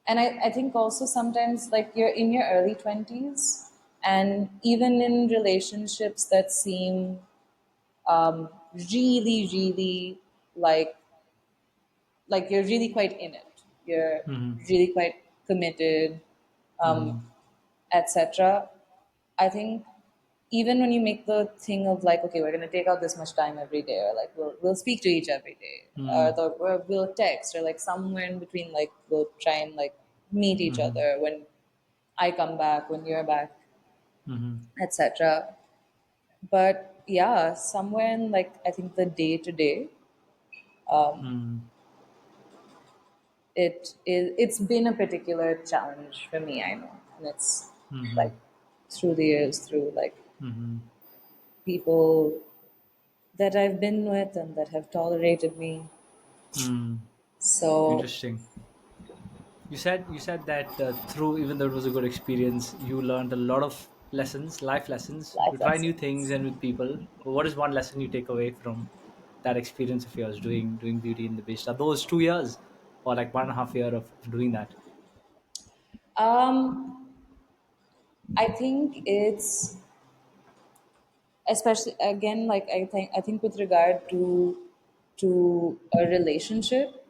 And I think also sometimes like you're in your early 20s, and even in relationships that seem really, really like you're really quite in it, you're Mm. really quite committed, Mm. etc. I think even when you make the thing of like, okay, we're going to take out this much time every day, or like we'll speak to each every day, Mm. or we'll text, or like somewhere in between, like we'll try and like meet each Mm. other when I come back, when you're back, Mm. etc. But yeah, somewhere in like I think the day to day, Mm. it's been a particular challenge for me, I know, and it's like Mm. through the years, through like Mm-hmm. people that I've been with and that have tolerated me. Mm. So, Interesting. You said that through, even though it was a good experience, you learned a lot of lessons, life lessons, to life try new things lessons. and with people. What is one lesson you take away from that experience of yours doing Beauty in the Beast? Are those 2 years or like 1.5 year of doing that? Um, I think it's especially again like I think with regard to a relationship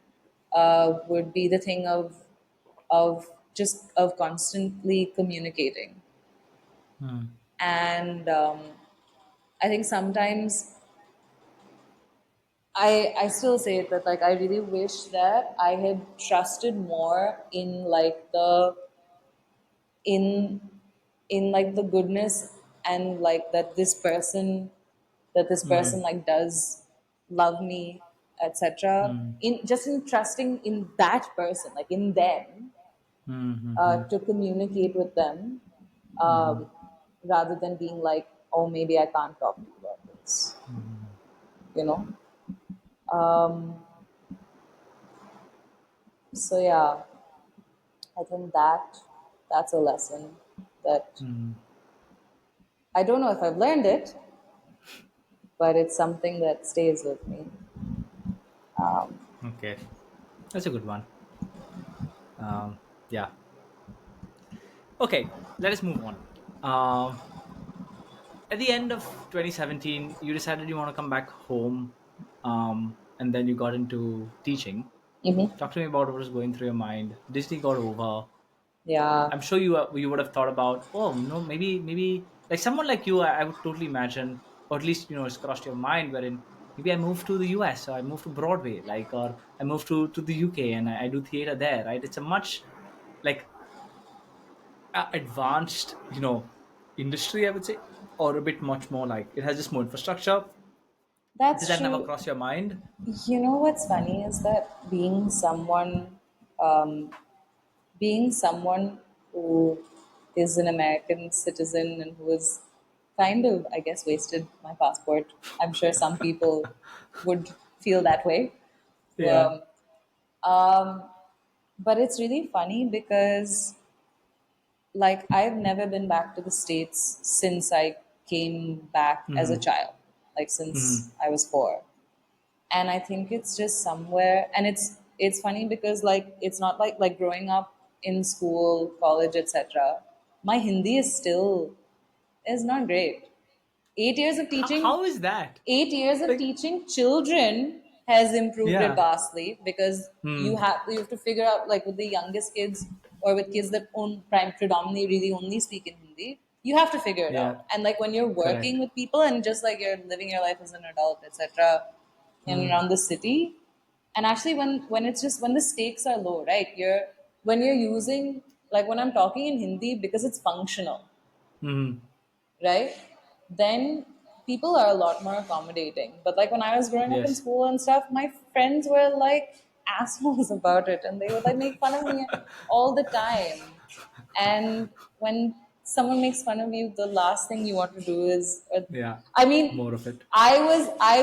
would be the thing of just of constantly communicating. Mm. And I think sometimes I still say it that like I really wish that I had trusted more in like in like the goodness and like that this person Mm. like does love me, etc. Mm. In just in trusting in that person, like in them, Mm-hmm. to communicate with them, Mm-hmm. um, rather than being like, oh, maybe I can't talk to you about this, you know. So yeah, I think that's a lesson that Mm. I don't know if I've learned it, but it's something that stays with me. Okay, that's a good one. Yeah. Okay, let us move on. At the end of 2017, you decided you want to come back home, and then you got into teaching. Hmm. Talk to me about what was going through your mind. Disney got over. Yeah, I'm sure you would have thought about, oh no, maybe like someone like you, I would totally imagine, or at least it's crossed your mind, wherein maybe I moved to the US, or I moved to Broadway, like, or I moved to the UK and I do theater there, right? It's a much like advanced industry, I would say, or a bit much more like it has just more infrastructure. Did that's that never true. cross your mind? You know what's funny is that um, being someone who is an American citizen and who is kind of, I guess, wasted my passport. I'm sure some people would feel that way. Yeah. Um, um, but it's really funny because, like, I've never been back to the States since I came back as a Mm-hmm. child, like, Mm-hmm. since I was 4. And I think it's just somewhere, and it's funny because like it's not like growing up in school, college, etc. My Hindi is not great. 8 years of teaching How is that? 8 years of Like, teaching children has improved it yeah. vastly because Hmm. you have to figure out, like, with the youngest kids or with kids that predominantly really only speak in Hindi, you have to figure it Yeah. out. And like when you're working Correct. with people and just like you're living your life as an adult, etc., in and Hmm. around the city, and actually when it's just when the stakes are low, right? When you're using, like, when I'm talking in Hindi because it's functional, Hmm. right? Then people are a lot more accommodating. But like when I was growing up in Yes. school and stuff, my friends were like assholes about it, and they would like make fun of me all the time. And when someone makes fun of you, the last thing you want to do is, Yeah. I mean, More of it. I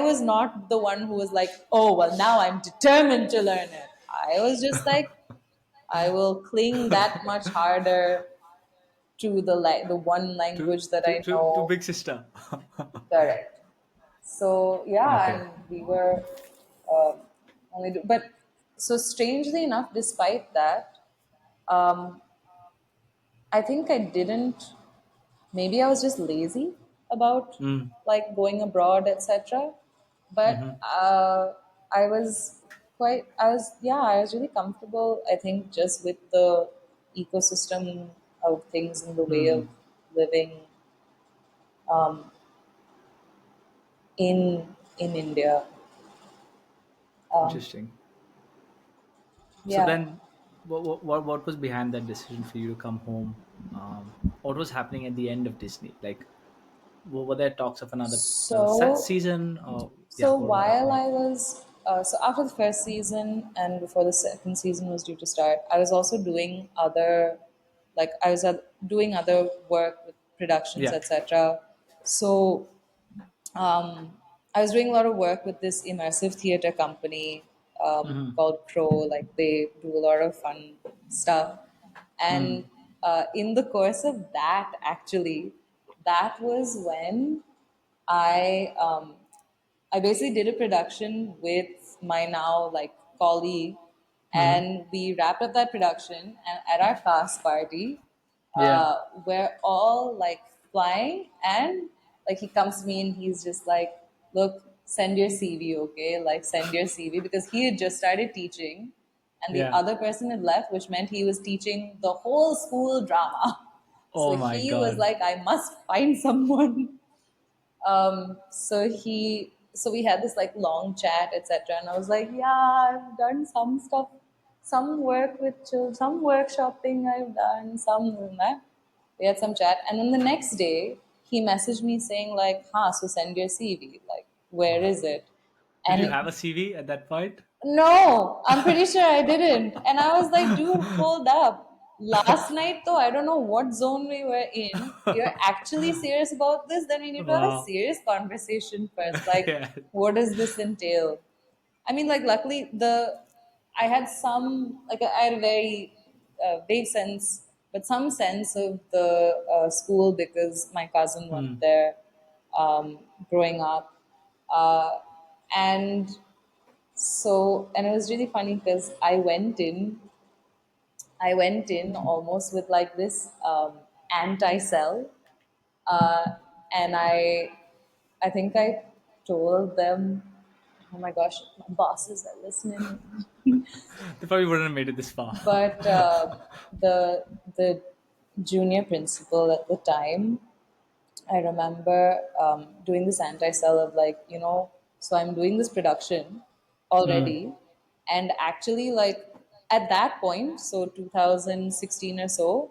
was not the one who was like, oh well, now I'm determined to learn it. I was just like, I will cling that much harder to the one to language that to I to, to know. big sister. Correct. So yeah, Okay. and we were um but so strangely enough, despite that, um, I think I didn't. Maybe I was just lazy about Mm. like going abroad, etc. But Mm-hmm. I was I was really comfortable. I think just with the ecosystem of things and the way of Mm. living in India. Um, Interesting. So yeah. then, what was behind that decision for you to come home? What was happening at the end of Disney? Like, were there talks of another set So season? Or yeah, so what was while happening? I was so after the first season and before the second season was due to start, I was also doing other, like, doing other work with productions, Yeah. etc. So I was doing a lot of work with this immersive theater company called Crow. Like they do a lot of fun stuff, and in the course of that, actually, that was when I I basically did a production with my now like colleague, Mm-hmm. and we wrapped up that production. And at our cast party, Yeah. we're all like flying, and like he comes to me and he's just like, "Look, send your CV, okay? Like send your CV," because he had just started teaching, and the Yeah. other person had left, which meant he was teaching the whole school drama. So Oh my he was God. like, "I must find someone." So we had this like long chat, etc. And I was like, yeah, I've done some stuff, some work with children, some workshopping I've done, some and that. We had some chat, and then the next day he messaged me saying like, "Huh, so send your CV. Like, where is it?" Did you And have a CV at that point? no, I'm pretty sure I didn't. And I was like, dude, hold up. Last night, though, I don't know what zone we were in. You're actually serious about this? Then we need to have a Wow. serious conversation first. Like, Yeah. what does this entail? I mean, like, luckily, I had some, like, I had a very vague sense, but some sense of the school because my cousin went there growing up. Uh, and and it was really funny because I went in almost with like this anti-cell, uh, and I think I told them, oh my gosh, my bosses are listening. They probably wouldn't have made it this far. But the junior principal at the time, I remember doing this anti-cell of like, so I'm doing this production already. And actually, like at that point, so 2016 or so,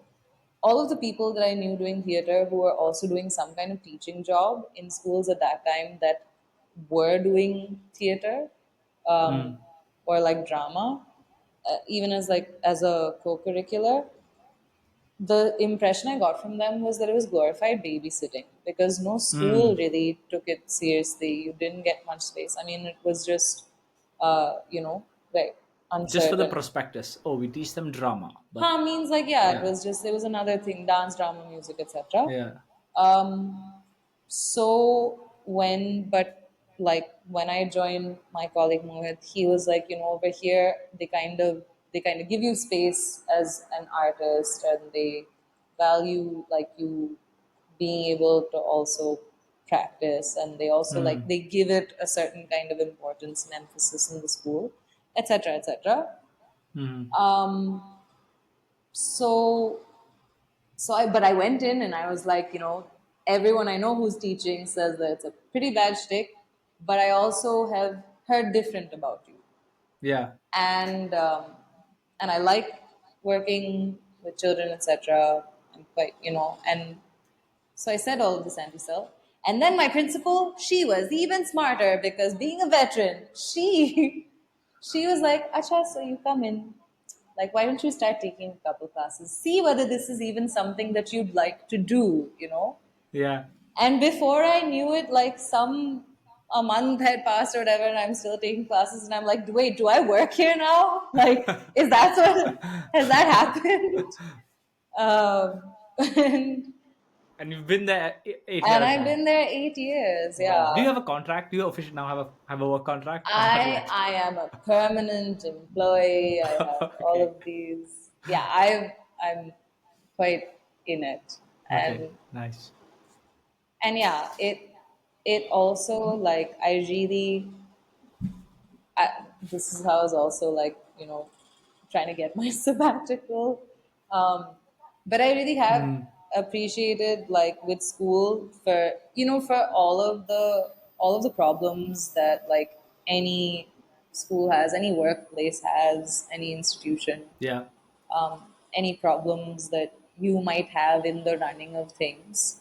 all of the people that I knew doing theater who were also doing some kind of teaching job in schools at that time that were doing theater um, or like drama, even as like as a co-curricular, the impression I got from them was that it was glorified babysitting because no school really took it seriously. You didn't get much space. I mean, it was just, like Just for the uncertain. prospectus. Oh, we teach them drama. But Huh means like, yeah, it yeah. was just, there was another thing, dance, drama, music, etc. Yeah. So but like when I joined my colleague Mohit, he was like, over here they kind of give you space as an artist, and they value like you being able to also practice, and they also like they give it a certain kind of importance and emphasis in the school, etc., etc. So but I went in and I was like, everyone I know who's teaching says that it's a pretty bad shtick, but I also have heard different about you, Yeah. and I like working with children, etc. I'm quite, and so I said all of this anti-self. And then my principal, she was even smarter because being a veteran, she was like, Acha, so you come in. Like, why don't you start taking a couple classes? See whether this is even something that you'd like to do? Yeah. And before I knew it, like a month had passed or whatever, and I'm still taking classes, and I'm like, wait, do I work here now? Like, is that what has that happened? Um, and And you've been there 8 years I've been now. there 8 years. Wow. Do you Yeah, have a contract? Do you officially now have a work contract or not I yet? I am a permanent employee. I have all Okay. of these. Yeah, I'm quite in it, Okay. and Nice. yeah, it also like I really this is how I was also like, trying to get my sabbatical. Um, but I really have appreciated like with school for for all of the problems that like any school has, any workplace has, any institution, Yeah. any problems that you might have in the running of things.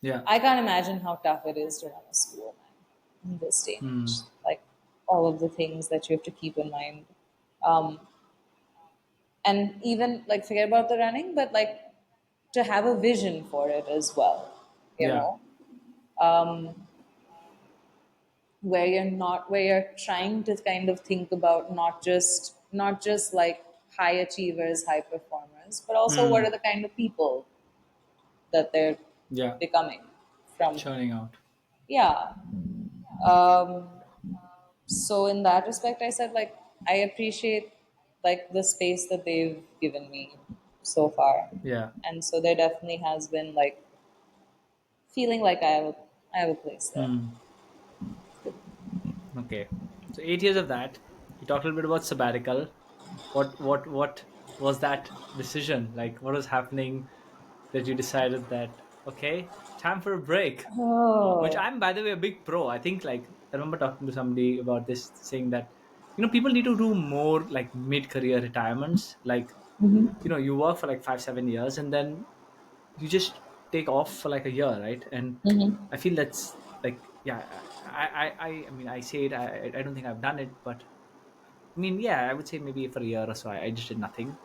Yeah. I can't imagine how tough it is to run a school, man, in this day and age. Like all of the things that you have to keep in mind. Um, and even like forget about the running, but like to have a vision for it as well, you Yeah. know, where you're trying to kind of think about not just like high achievers, high performers, but also what Mm. are the kind of people that they're Yeah. becoming from. Churning out. Yeah. So in that respect, I said like I appreciate like the space that they've given me so far, Yeah. and so there definitely has been like feeling like I have a place there. Mm. Okay. So 8 years of that. You talked a little bit about sabbatical. What was that decision? Like what was happening that you decided that okay, time for a break? Which Oh. I'm by the way a big pro. I think like I remember talking to somebody about this saying that people need to do more like mid-career retirements. Like you work for like 5 7 years and then you just take off for like a year, right? And I feel that's like yeah, I mean I say it, I don't think I've done it, but I mean yeah, I would say maybe for a year or so I just did nothing.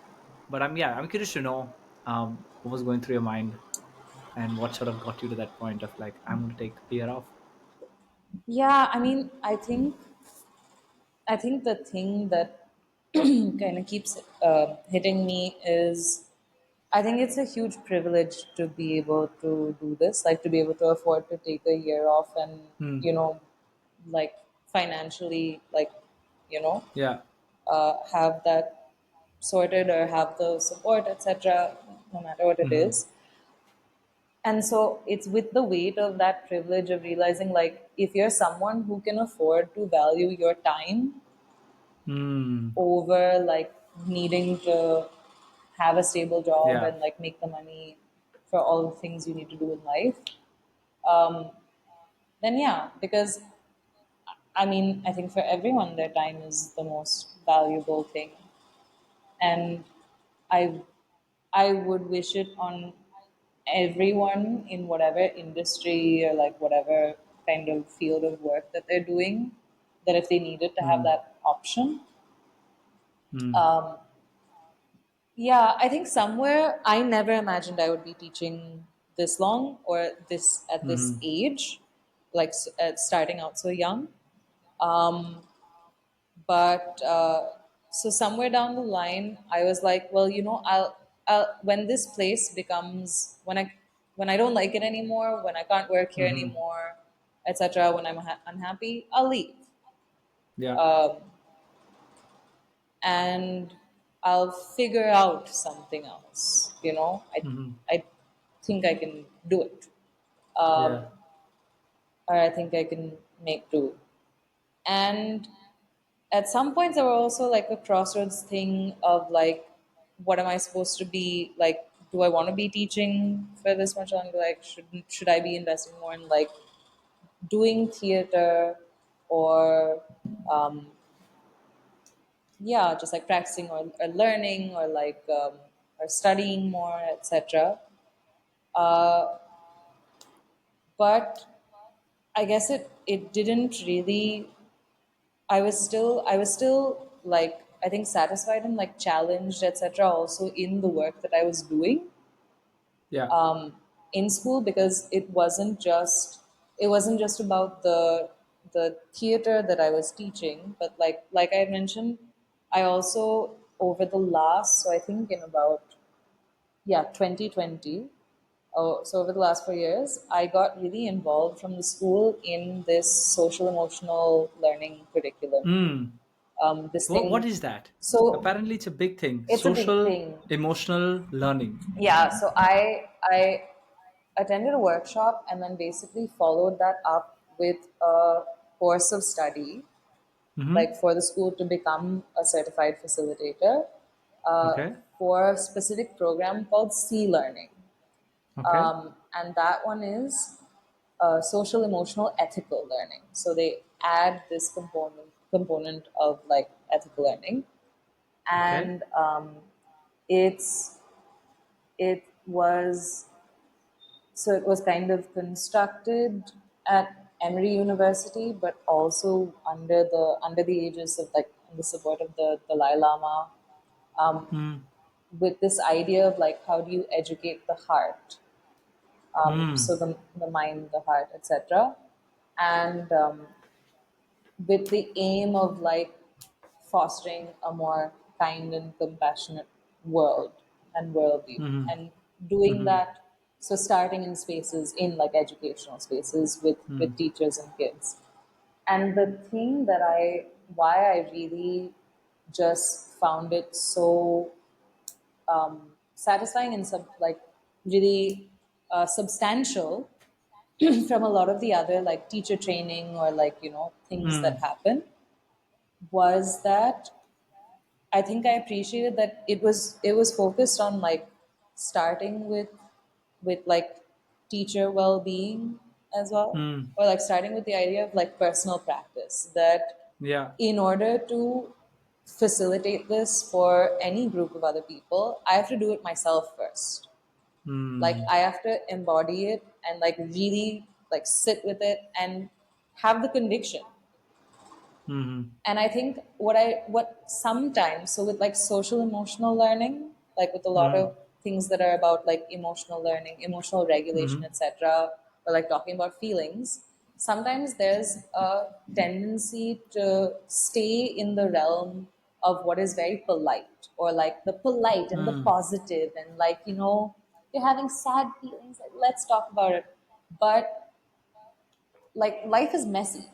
But I'm curious to know what was going through your mind and what sort of got you to that point of like I'm going to take a year off. Yeah, I mean, I think the thing that kind of keeps hitting me is I think it's a huge privilege to be able to do this, like to be able to afford to take a year off and, Hmm. you know, like financially, like, you know, Yeah. have that sorted or have the support, etc., no matter what it Hmm. is. And so it's with the weight of that privilege of realizing, like, if you're someone who can afford to value your time Hmm. over like needing to have a stable job Yeah. and like make the money for all the things you need to do in life, then yeah, because I mean, I think for everyone, their time is the most valuable thing, and I I would wish it on everyone in whatever industry or like whatever kind of field of work that they're doing, that if they needed to have Hmm. that option. Hmm. Yeah, I think somewhere I never imagined I would be teaching this long or this at this Hmm. age, like starting out so young. But so somewhere down the line, I was like, well, I'll when this place becomes when I don't like it anymore, when I can't work here Hmm. anymore, etc. When I'm unhappy, I'll leave. Yeah. And I'll figure out something else. Hmm. I think I can do it, Yeah. or I think I can make do. And at some points, there were also like a crossroads thing of like, what am I supposed to be like? Do I want to be teaching for this much longer? Like, should I be investing more in like doing theater or yeah, just like practicing or learning or like or studying more, etc. But I guess it didn't really. I was still like I think satisfied and like challenged, etc. Also in the work that I was doing Yeah. in school, because it wasn't just about the theater that I was teaching, but like I mentioned, I also over the last, so I think in about, yeah, 2020. Oh, so over the last 4 years, I got really involved from the school in this social emotional learning curriculum. Hmm. This What thing, is that? so Apparently, it's a big thing. it's a big Social thing. emotional learning. Yeah, so I attended a workshop and then basically followed that up with a course of study, like Hmm. for the school to become a certified facilitator, Okay. for a specific program called C Learning. Okay. And that one is social emotional ethical learning. So they add this component of like ethical learning, Okay. and it's it was so it was kind of constructed at Emory University, but also under the aegis of like the support of the Dalai Lama, Hmm. with this idea of like how do you educate the heart, so Mm. the mind, the heart, etc. And with the aim of like fostering a more kind and compassionate world and worldview, Mm-hmm. and doing Mm-hmm. that, so starting in spaces, in like educational spaces with Mm. teachers and kids. And the thing that I why I really just found it so satisfying and like really substantial from a lot of the other like teacher training or like things that Mm. happen was that I think I appreciated that it was focused on like starting with like teacher well-being as well, Mm. or like starting with the idea of like personal practice, that Yeah. in order to facilitate this for any group of other people, I have to do it myself first. Like Mm. I have to embody it and like really like sit with it and have the conviction. Mm-hmm. And I think what sometimes, so with like social emotional learning, like with a lot Mm. of things that are about like emotional learning, emotional regulation, Mm-hmm. etc., or like talking about feelings, sometimes there's a tendency to stay in the realm of what is very polite, or like the polite and the Mm. positive, and like you're having sad feelings, like let's talk about it. But like life is messy,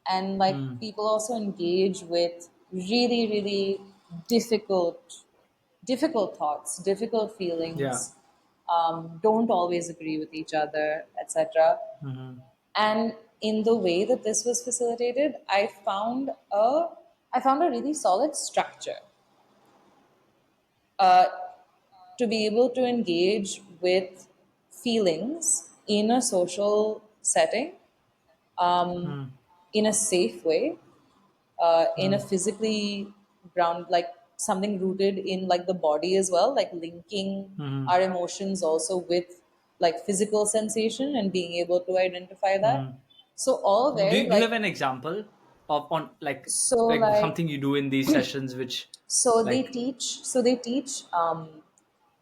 and like Mm. people also engage with really really difficult difficult thoughts, difficult Yeah. feelings, don't always agree with each other, etc. Mm-hmm. And in the way that this was facilitated, I found a really solid structure to be able to engage with feelings in a social setting, Mm. in a safe way, in a Mm. physically ground, like something rooted in like the body as well, like linking Mm-hmm. our emotions also with like physical sensation and being able to identify that. Mm. So all very Do you have like an example of on so like like something you do in these sessions which so they like teach so they teach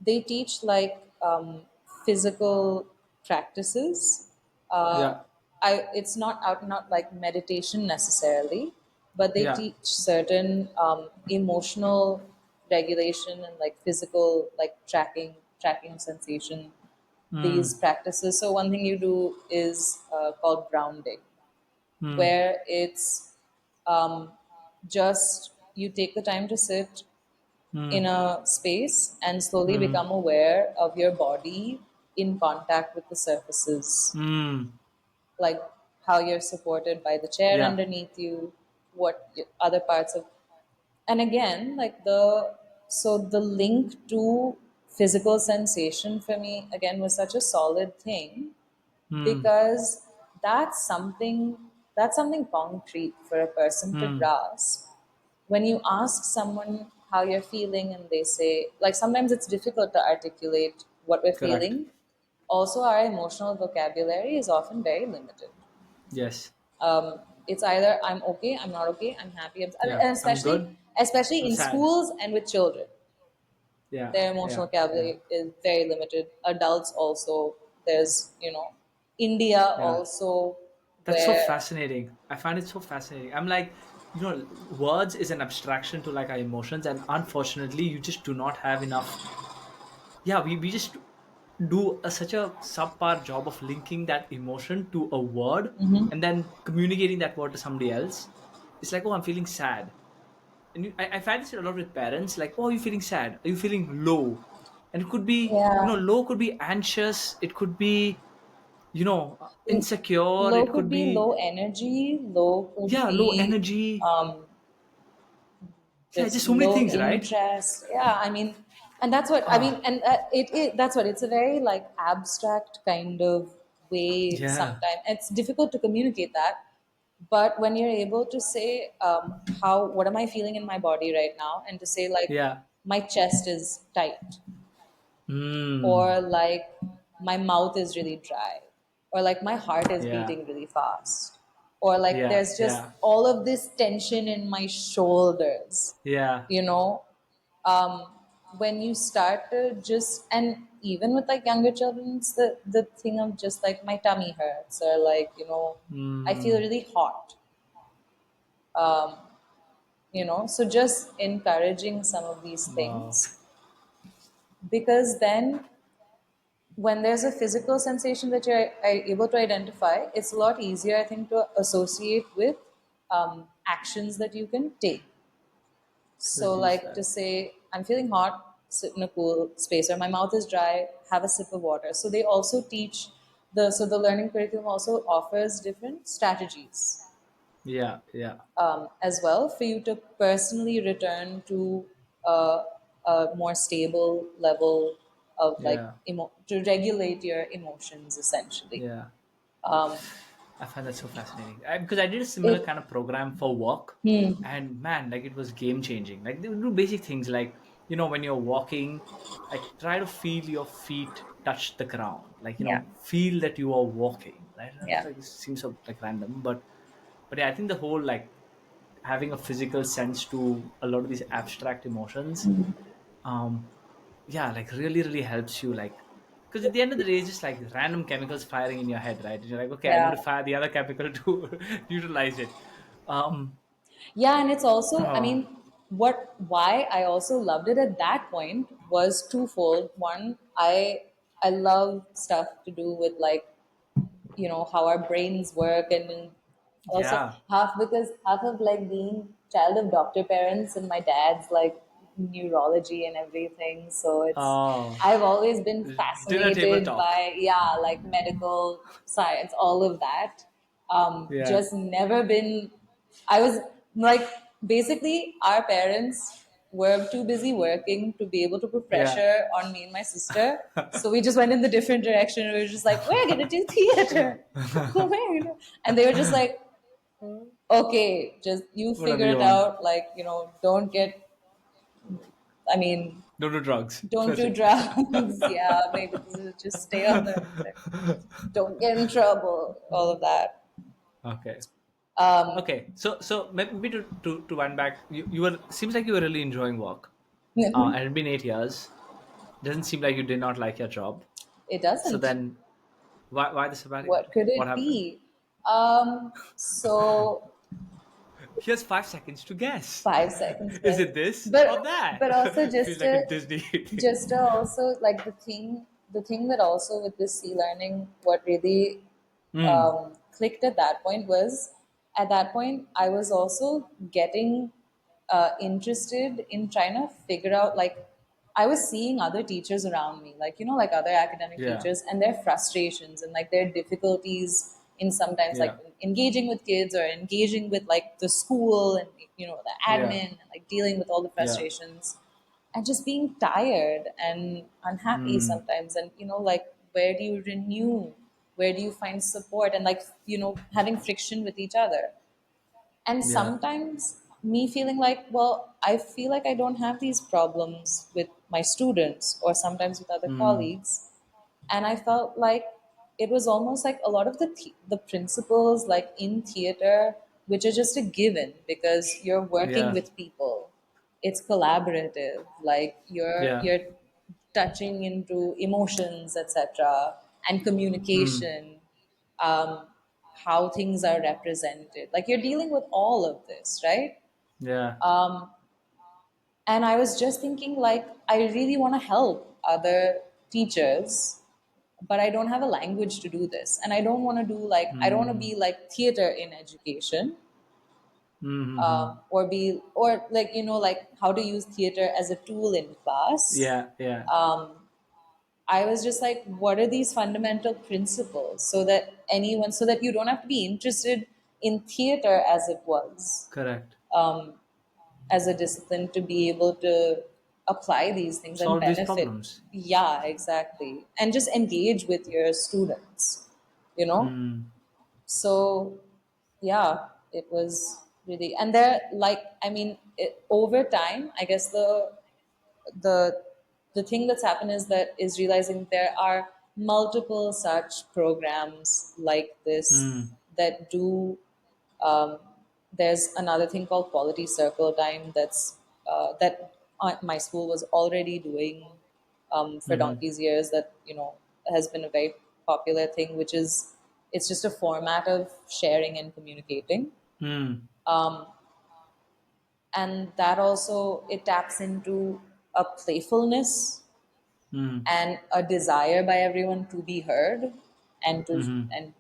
they teach like physical practices. uh, yeah, it's not out not like meditation necessarily, but they yeah. teach certain emotional regulation and like physical like tracking sensation, these Mm. practices. So one thing you do is called grounding, Mm. where it's just you take the time to sit in Mm. a space and slowly Mm. become aware of your body in contact with the surfaces, Mm. like how you're supported by the chair Yeah. underneath you, what other parts of, and again, like the link to physical sensation for me again was such a solid thing, Mm. because that's something that's something concrete for a person to Mm. grasp. When you ask someone how you're feeling and they say, like, sometimes it's difficult to articulate what we're Correct. feeling. Also, our emotional vocabulary is often very limited. Yes. It's either I'm okay, I'm not okay, I'm happy, Yeah. and I'm especially good. especially I'm in sad. schools and with children, Yeah. their emotional Yeah. Yeah. vocabulary is very limited. Adults also, there's India Yeah. also, That's so where fascinating. I find it so fascinating. I'm like, words is an abstraction to like our emotions, and unfortunately, you just do not have enough. Yeah, we just do such a subpar job of linking that emotion to a word and then communicating that word to somebody else. It's like, oh, I'm feeling sad. And I find this a lot with parents, like, oh, are you feeling sad? Are you feeling low? And it could be, yeah, low could be anxious. It could be, insecure. low It could could be be, low energy, low could yeah, low be energy. um, Yeah, just just so many low things, right? interest. Yeah, I mean, and that's what I mean, Ah, and that's what it's a very like abstract kind of way. yeah, Sometimes it's difficult to communicate that, but when you're able to say how what am I feeling in my body right now, and to say like yeah. my chest is tight, or Mm, like my mouth is really dry, or like my heart is yeah, beating really fast, or like yeah, there's just yeah, all of this tension in my shoulders, yeah. you know when you start to just, and even with like younger children, it's the thing of just like my tummy hurts, or like, I feel Mm, really hot, so just encouraging some of these wow. things, because then when there's a physical sensation that you're able to identify, it's a lot easier, I think, to associate with actions that you can take. To So, reduce like to that. say, I'm feeling hot, sit in a cool space, or my mouth is dry, have a sip of water. So they also teach the learning curriculum also offers different strategies Yeah, yeah, as well for you to personally return to a, a more stable level of like yeah, to regulate your emotions essentially. yeah. Um, I find that so fascinating because I did a similar it kind of program for work, and man, like it was game changing. Like they would do basic things like when you're walking, like try to feel your feet touch the ground, like yeah, feel that you are walking. Right? And I was yeah, like, this seems so like random, but yeah, I think the whole like having a physical sense to a lot of these abstract emotions, um, yeah, like really helps you like because at the end of the day it's just like random chemicals firing in your head, right? And you're like, okay, I need to yeah. fire the other chemical to utilize it. um Yeah, and it's also, I oh mean, why I also loved it at that point was twofold. One, I love stuff to do with like, how our brains work, and then also yeah. half of like being child of doctor parents, and my dad's like neurology and everything. So Oh, I've always been dinner table fascinated talk. by, yeah, like medical science, all of that. Yeah, Just never been. I was like, basically, our parents were too busy working to be able to put yeah. pressure on me and my sister. So we just went in the different direction. We were just like, we're going to do theater. And they were just like, okay, just you What are figure we it on? out. Like, don't get, I mean, Don't do drugs. don't That's do it. drugs. Yeah, maybe just stay on the, don't get in trouble, all of that. Okay. Um, Okay. So maybe to wind back, you were seems like you were really enjoying work. And it'd been 8 years. Doesn't seem like you did not like your job. it So doesn't. then, why the sabbatical? What could What it happened? be? So Here's 5 seconds to guess. 5 seconds, Is yes. it this or but that? but also Feels like a Disney. just to also like the thing that also with this e-learning, what really Hmm. clicked at that point was, at that point I was also getting interested in trying to figure out, like, I was seeing other teachers around me, like, like other academic Yeah. teachers, and their frustrations and like their difficulties in sometimes like Yeah. engaging with kids, or engaging with like the school, and the Yeah. admin, and like dealing with all the Yeah. frustrations, and just being tired and unhappy Hmm. sometimes, and like, where do you renew, where do you find support, and like, having friction with each other. And Yeah. sometimes me feeling like, well, I feel like I don't have these problems with my students, or sometimes with other Hmm. colleagues. And I felt like it was almost like a lot of the principles, like in theater, which are just a given because you're working Yeah. with people. It's collaborative, like Yeah. you're touching into emotions, etc., and Hmm. communication, um, how things are represented. Like, you're dealing with all of this, right? Yeah. And I was just thinking, like, I really want to help other teachers, but I don't have a language to do this. And I don't want to do like, I don't want to Hmm. be like theater in education, Hmm. or like, like how to use theater as a tool in class. Yeah. Yeah. I was just like, what are these fundamental principles, so that so that you don't have to be interested in theater as it was, Correct. as a discipline, to be able to apply these things and Solve these benefit. problems. Yeah, exactly. And just engage with your students, you know? Hmm. So, yeah, it was really, and there, like, I mean, over time, I guess the the thing that's happened is realizing there are multiple such programs like this Hmm. that do. um, there's another thing called quality circle time, that my school was already doing for Mm-hmm. donkey's years, that has been a very popular thing, which is it's just a format of sharing and communicating. Mm. And that also, it taps into a playfulness Mm. and a desire by everyone to be heard, and to Mm-hmm. and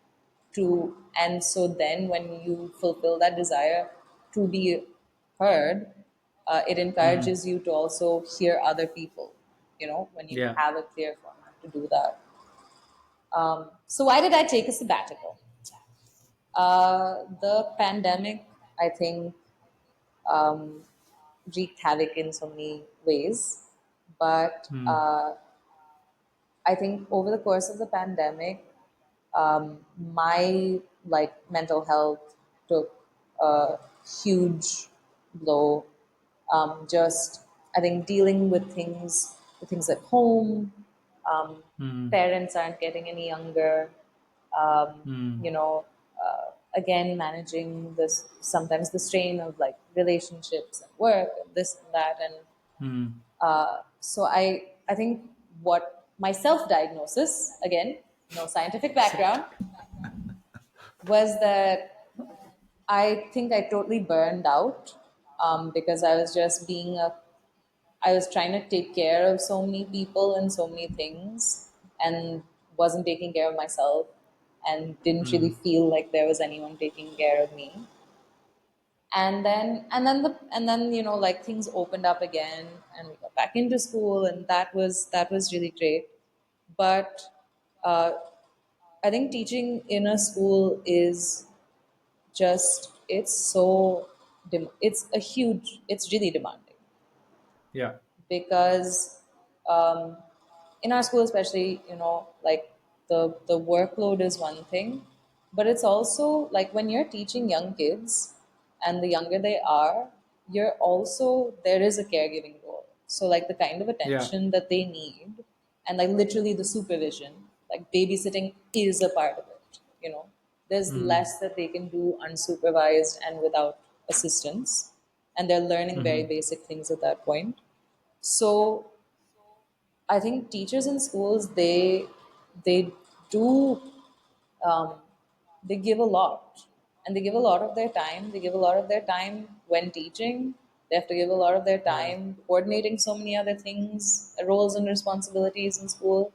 and so then when you fulfill that desire to be heard, it Mm-hmm. encourages you to also hear other people, when you Yeah. have a clear format to do that. So why did I take a sabbatical? The pandemic, I think, wreaked havoc in so many ways, but Mm. I think over the course of the pandemic, my mental health took a huge blow. Just I think dealing with things at home. Um, Mm. Parents aren't getting any younger. Um, Mm. you know, Again, managing this sometimes the strain of like relationships and work and this and that, and Mm. so I think what my self diagnosis, again, no scientific Self. background, was that I think I totally burned out, because I was just I was trying to take care of so many people and so many things, and wasn't taking care of myself, and didn't really Mm. feel like there was anyone taking care of me. And then like things opened up again, and we got back into school, and that was really great. But uh, I think teaching in a school is just it's really demanding, Yeah. because in our school especially, like the workload is one thing, but it's also like when you're teaching young kids, and the younger they are, you're also there is a caregiving role, so like the kind of Yeah. attention that they need, and like literally the supervision, like babysitting is a part of it. There's Mm. less that they can do unsupervised and without assistance, and they're learning very Mm-hmm. basic things at that point. So I think teachers in schools, they do um, they give a lot, and they give a lot of their time. They give a lot of their time when teaching. They have to give a lot of their Yeah. time coordinating so many other things, roles and responsibilities in school.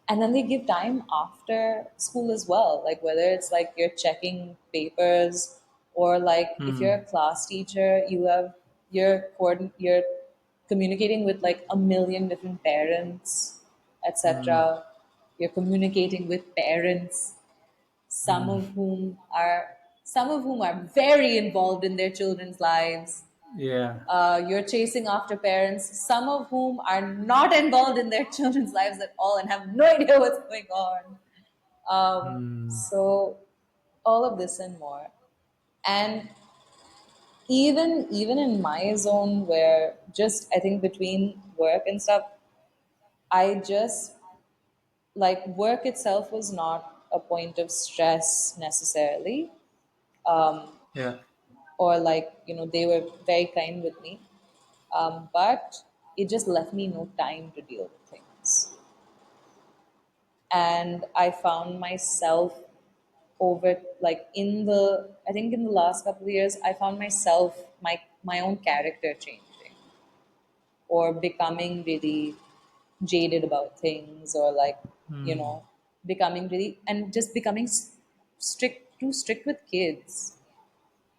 And then they give time after school as well, like whether it's like you're checking papers, or like if you're Mm. a class teacher, you're communicating with like a million different parents, Mm. etc. You're communicating with parents, some Mm. of whom are some of whom are very involved in their children's lives. Yeah. You're chasing after parents, some of whom are not involved in their children's lives at all and have no idea what's going on. Mm. So all of this and more. And even in my zone, where just I think between work and stuff, I just like work itself was not a point of stress necessarily, Yeah. or like they were very kind with me, but it just left me no time to deal with things. And I found myself over like I think in the last couple of years, I found myself my own character changing, or becoming really jaded about things, or like you Mm. know becoming really and just becoming too strict with kids.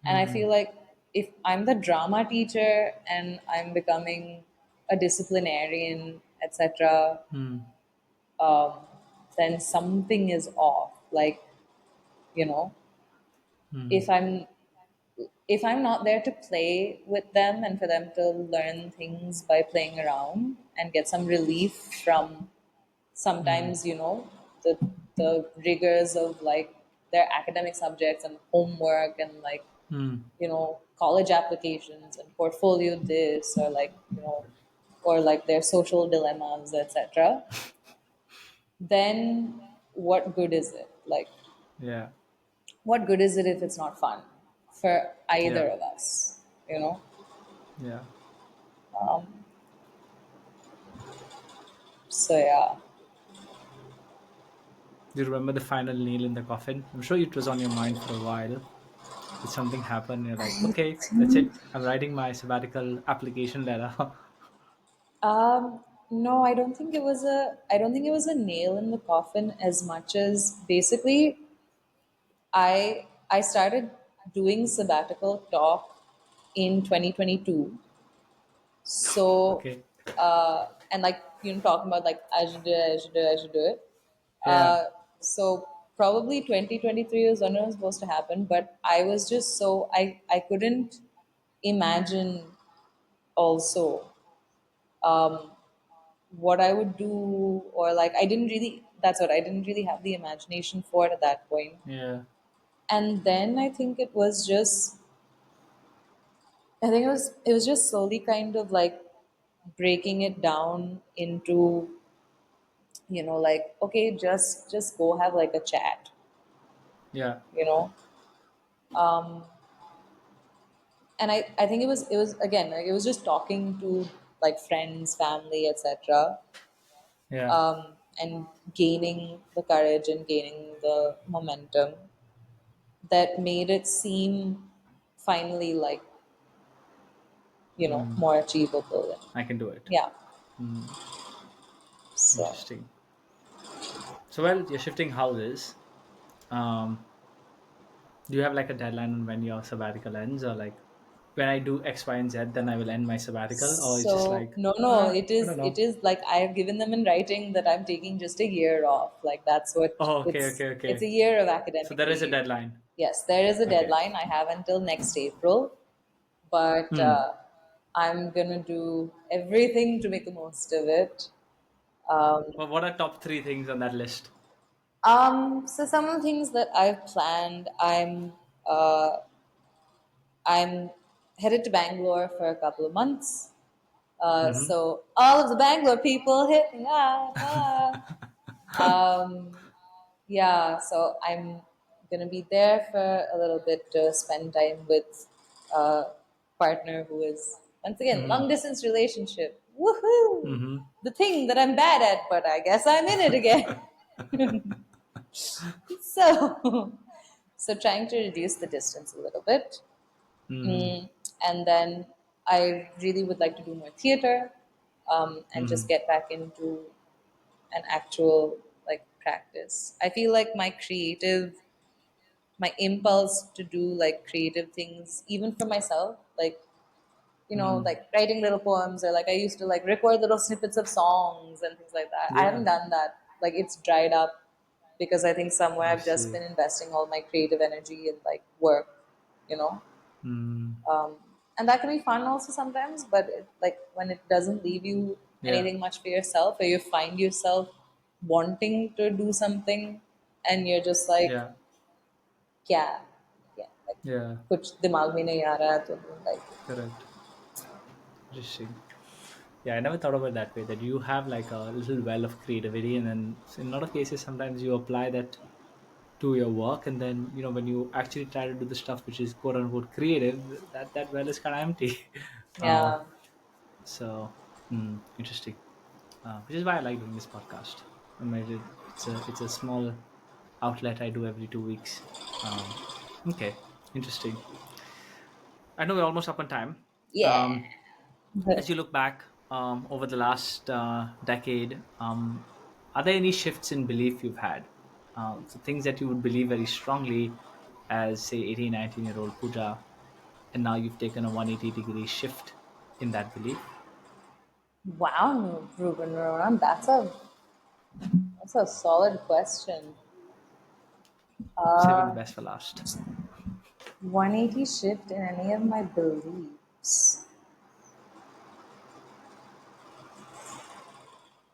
And I Mm. feel like if I'm the drama teacher and I'm becoming a disciplinarian, etc., Mm. then something is off. Like, you know, Mm. if I'm not there to play with them and for them to learn things by playing around and get some relief from Mm. sometimes, the rigors of like their academic subjects and homework, and like Mm. college applications and portfolio this, or like or like their social dilemmas, etc., then what good is it? Like, Yeah. what good is it if it's not fun for either Yeah. of us? you know Yeah. So yeah. Do you remember the final nail in the coffin? I'm sure it was on your mind for a while. Did something happen? You're like, I okay, that's think it. I'm writing my sabbatical application letter. no, I don't think it was a I don't think it was a nail in the coffin as much as basically I started doing sabbatical talk in 2022. So Okay. and like talking about like I should do it, I should do it, I should do it. Yeah. So probably 2023 was when it was supposed to happen, but I was just so I couldn't imagine also what I would do, or like I didn't really that's what I didn't really have the imagination for it at that point. Yeah. And then I think it was just slowly kind of like breaking it down into, like, okay, just go have like a chat, Yeah. you know. And I think it was again like it was just talking to like friends, family, etc. Yeah. And gaining the courage and gaining the momentum that made it seem finally like, Mm, more achievable. And I can do it. yeah. Mm, So interesting. So, well, you're shifting houses. Um, do you have like a deadline on when your sabbatical ends, or like when I do X, Y, and Z, then I will end my sabbatical, or it's just so like, no, it I is don't it know. is like I've given them in writing that I'm taking just a year off. Like that's what Oh, okay, it's okay, it's a okay. year of So academic there is a leave. deadline. Yes, there is a Okay. deadline. I have until next April, but Hmm. I'm gonna do everything to make the most of it. Well, what are top three things on that list? So some of the things that I've planned, I'm headed to Bangalore for a couple of months. Mm-hmm. So all of the Bangalore people hit me up. Um, yeah, so I'm gonna be there for a little bit to spend time with a partner who is once again Mm-hmm. long distance relationship. Woohoo! Mm-hmm. The thing that I'm bad at, but I guess I'm in it again. So, so trying to reduce the distance a little bit. Mm-hmm. And then I really would like to do more theater, and just Mm-hmm. get back into an actual like practice. I feel like my impulse to do like creative things, even for myself, like Mm-hmm. like writing little poems, or like I used to like record little snippets of songs and things like that. I haven't Yeah. done that. Like it's dried up because I think somewhere I I've just see. been investing all my creative energy in like work, you know. Mm. And that can be fun also sometimes, but like when it doesn't leave you Yeah. anything much for yourself, or you find yourself wanting to do something and you're just like, Yeah. क्या क्या like Yeah. कुछ दिमाग में नहीं आ रहा है तो like Correct. Interesting. Yeah, I never thought about it that way. That you have like a little well of creativity, and then in a lot of cases, sometimes you apply that to your work, and then when you actually try to do the stuff which is quote unquote creative, that well is kind of empty. uh, yeah. so interesting. Which is why I like doing this podcast. I mean, it's a small outlet I do every 2 weeks. Okay, interesting. I know we're almost up on time. Yeah. Um, as you look back over the last decade, are there any shifts in belief you've had? So things that you would believe very strongly as, say, 18, 19-year-old Pooja, and now you've taken a 180-degree shift in that belief? Wow, Reuben, Ronan, that's a solid question. Saving the best for last. 180 shift in any of my beliefs.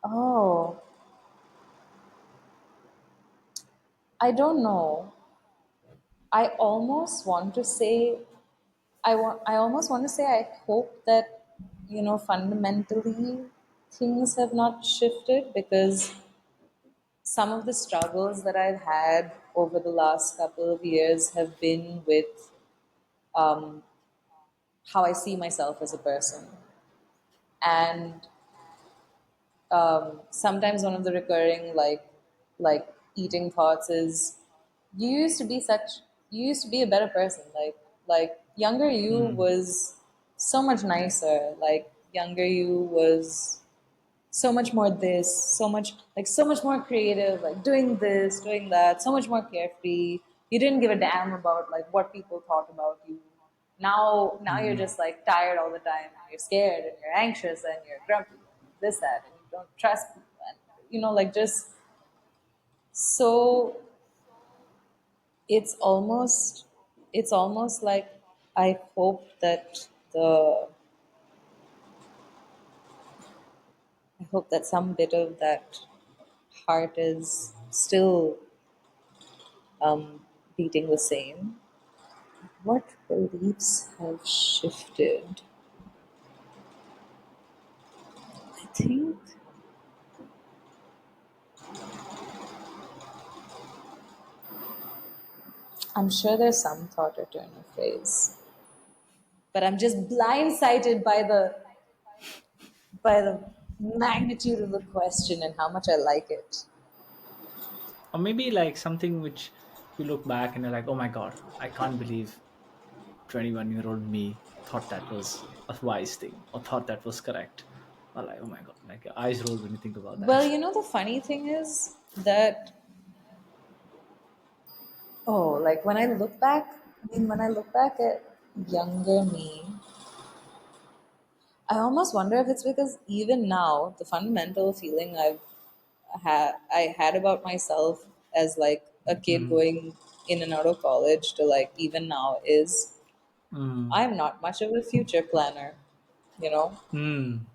Oh, I don't know. I almost want to say I almost want to say I hope that fundamentally things have not shifted, because some of the struggles that I've had over the last couple of years have been with how I see myself as a person. And sometimes one of the recurring like eating thoughts is you used to be such you used to be a better person. Like younger you Mm. was so much nicer. Like younger you was so much more this, so much more creative, like doing this, doing that, so much more carefree. You didn't give a damn about like what people thought about you. Now you're Mm. just like tired all the time, and you're scared, and you're anxious, and you're grumpy, and this, that, and you don't trust people, and like just so it's almost it's almost like I hope that the I hope that some bit of that heart is still beating the same. What beliefs have shifted? I think I'm sure there's some thought return or phrase, but I'm just blindsided by the magnitude of the question and how much I like it. Or maybe like something which you look back and you're like, oh my god, I can't believe 21-year-old me thought that was a wise thing or thought that was correct. Or like, oh my god, like your eyes roll when you think about Well, that. the funny thing is that like when I look back, when I look back at younger me, I almost wonder if it's because even now, the fundamental feeling I had about myself as like a kid Mm. going in and out of college to like even now is Mm. I'm not much of a future planner, you know. Mm.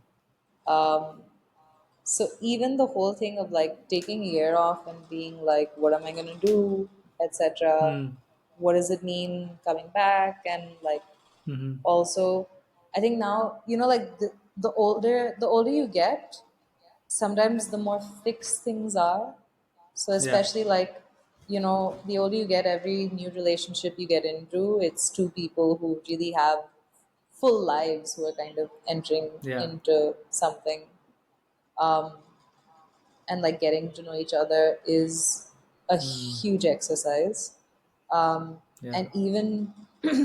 So even the whole thing of like taking a year off and being like, what am I gonna do, etc. Mm. What does it mean coming back, and like Mm. also, I think now like the older you get, sometimes the more fixed things are. So Yeah. especially like the older you get, every new relationship you get into, it's two people who really have full lives who are kind of entering Yeah. into something, and like getting to know each other is a Mm. huge exercise. Yeah. And even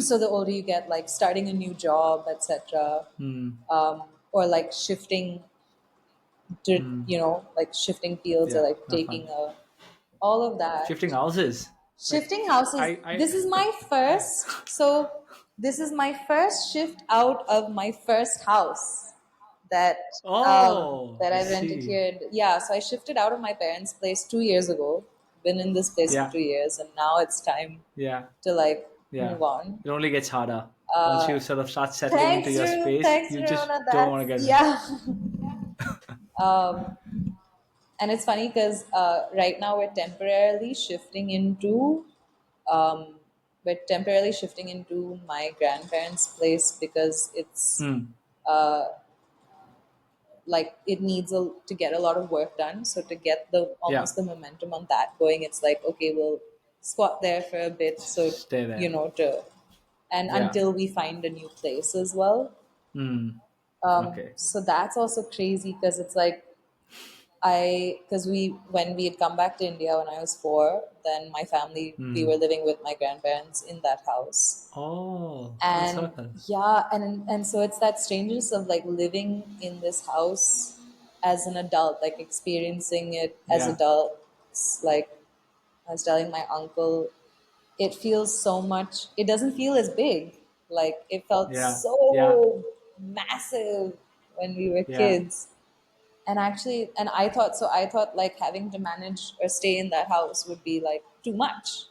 so, the older you get, like starting a new job, etc., Mm. or like shifting to Mm. like shifting fields, or Yeah. like Not fun. taking a all of that. Shifting houses. Like Shifting houses. I This is my first. So this is my first shift out of my first house that Oh, that I I rented see. here. Yeah, so I shifted out of my parents' place 2 years ago. Been in this place for Yeah. 2 years, and now it's time Yeah. to like Yeah. move on. It only gets harder. Once you sort of start settling into Thanks, your Ru. space, Thanks, you just Rona. don't want to That's get in. yeah. And it's funny because right now um, we're temporarily shifting into my grandparents' place because it's Mm. like it needs to get a lot of work done. So to get the Yeah. almost the momentum on that going, it's like okay, we'll squat there for a bit. So Stay there. to and Yeah. until we find a new place as well. Mm. Okay. So that's also crazy because it's like because when we had come back to India when I was 4, then my family, we were Mm. living with my grandparents in that house. Oh, full And circle. yeah, and so it's that strangeness of like living in this house as an adult, like experiencing it as Yeah. adults. Like I was telling my uncle, it feels so much, it doesn't feel as big. Like it felt Yeah. Yeah. so massive when we were Yeah. kids. And actually, and I thought like having to manage or stay in that house would be like too much,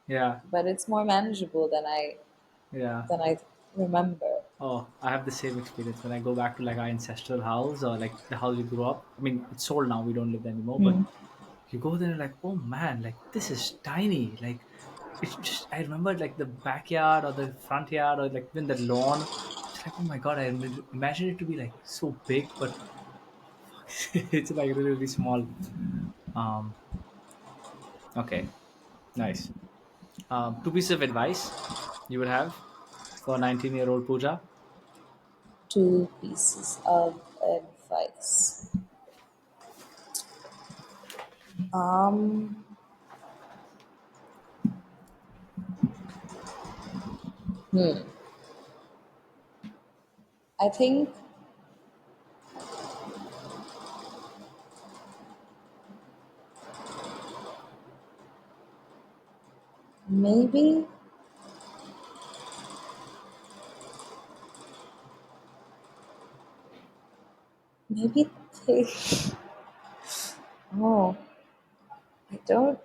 Yeah. but it's more manageable Yeah. than I remember. Oh, I have the same experience when I go back to like our ancestral house or like the house we grew up. I mean, it's sold now; we don't live there anymore. But you go there, and like, oh man, like this is tiny. Like it's just I remember like the backyard or the front yard or like even the lawn. It's like, oh my god, imagine it to be like so big, but it's like really, really small. Um, okay, nice. Two pieces of advice you would have for 19-year-old Pooja. Two pieces of advice. Um, I think maybe, maybe they, oh, I don't,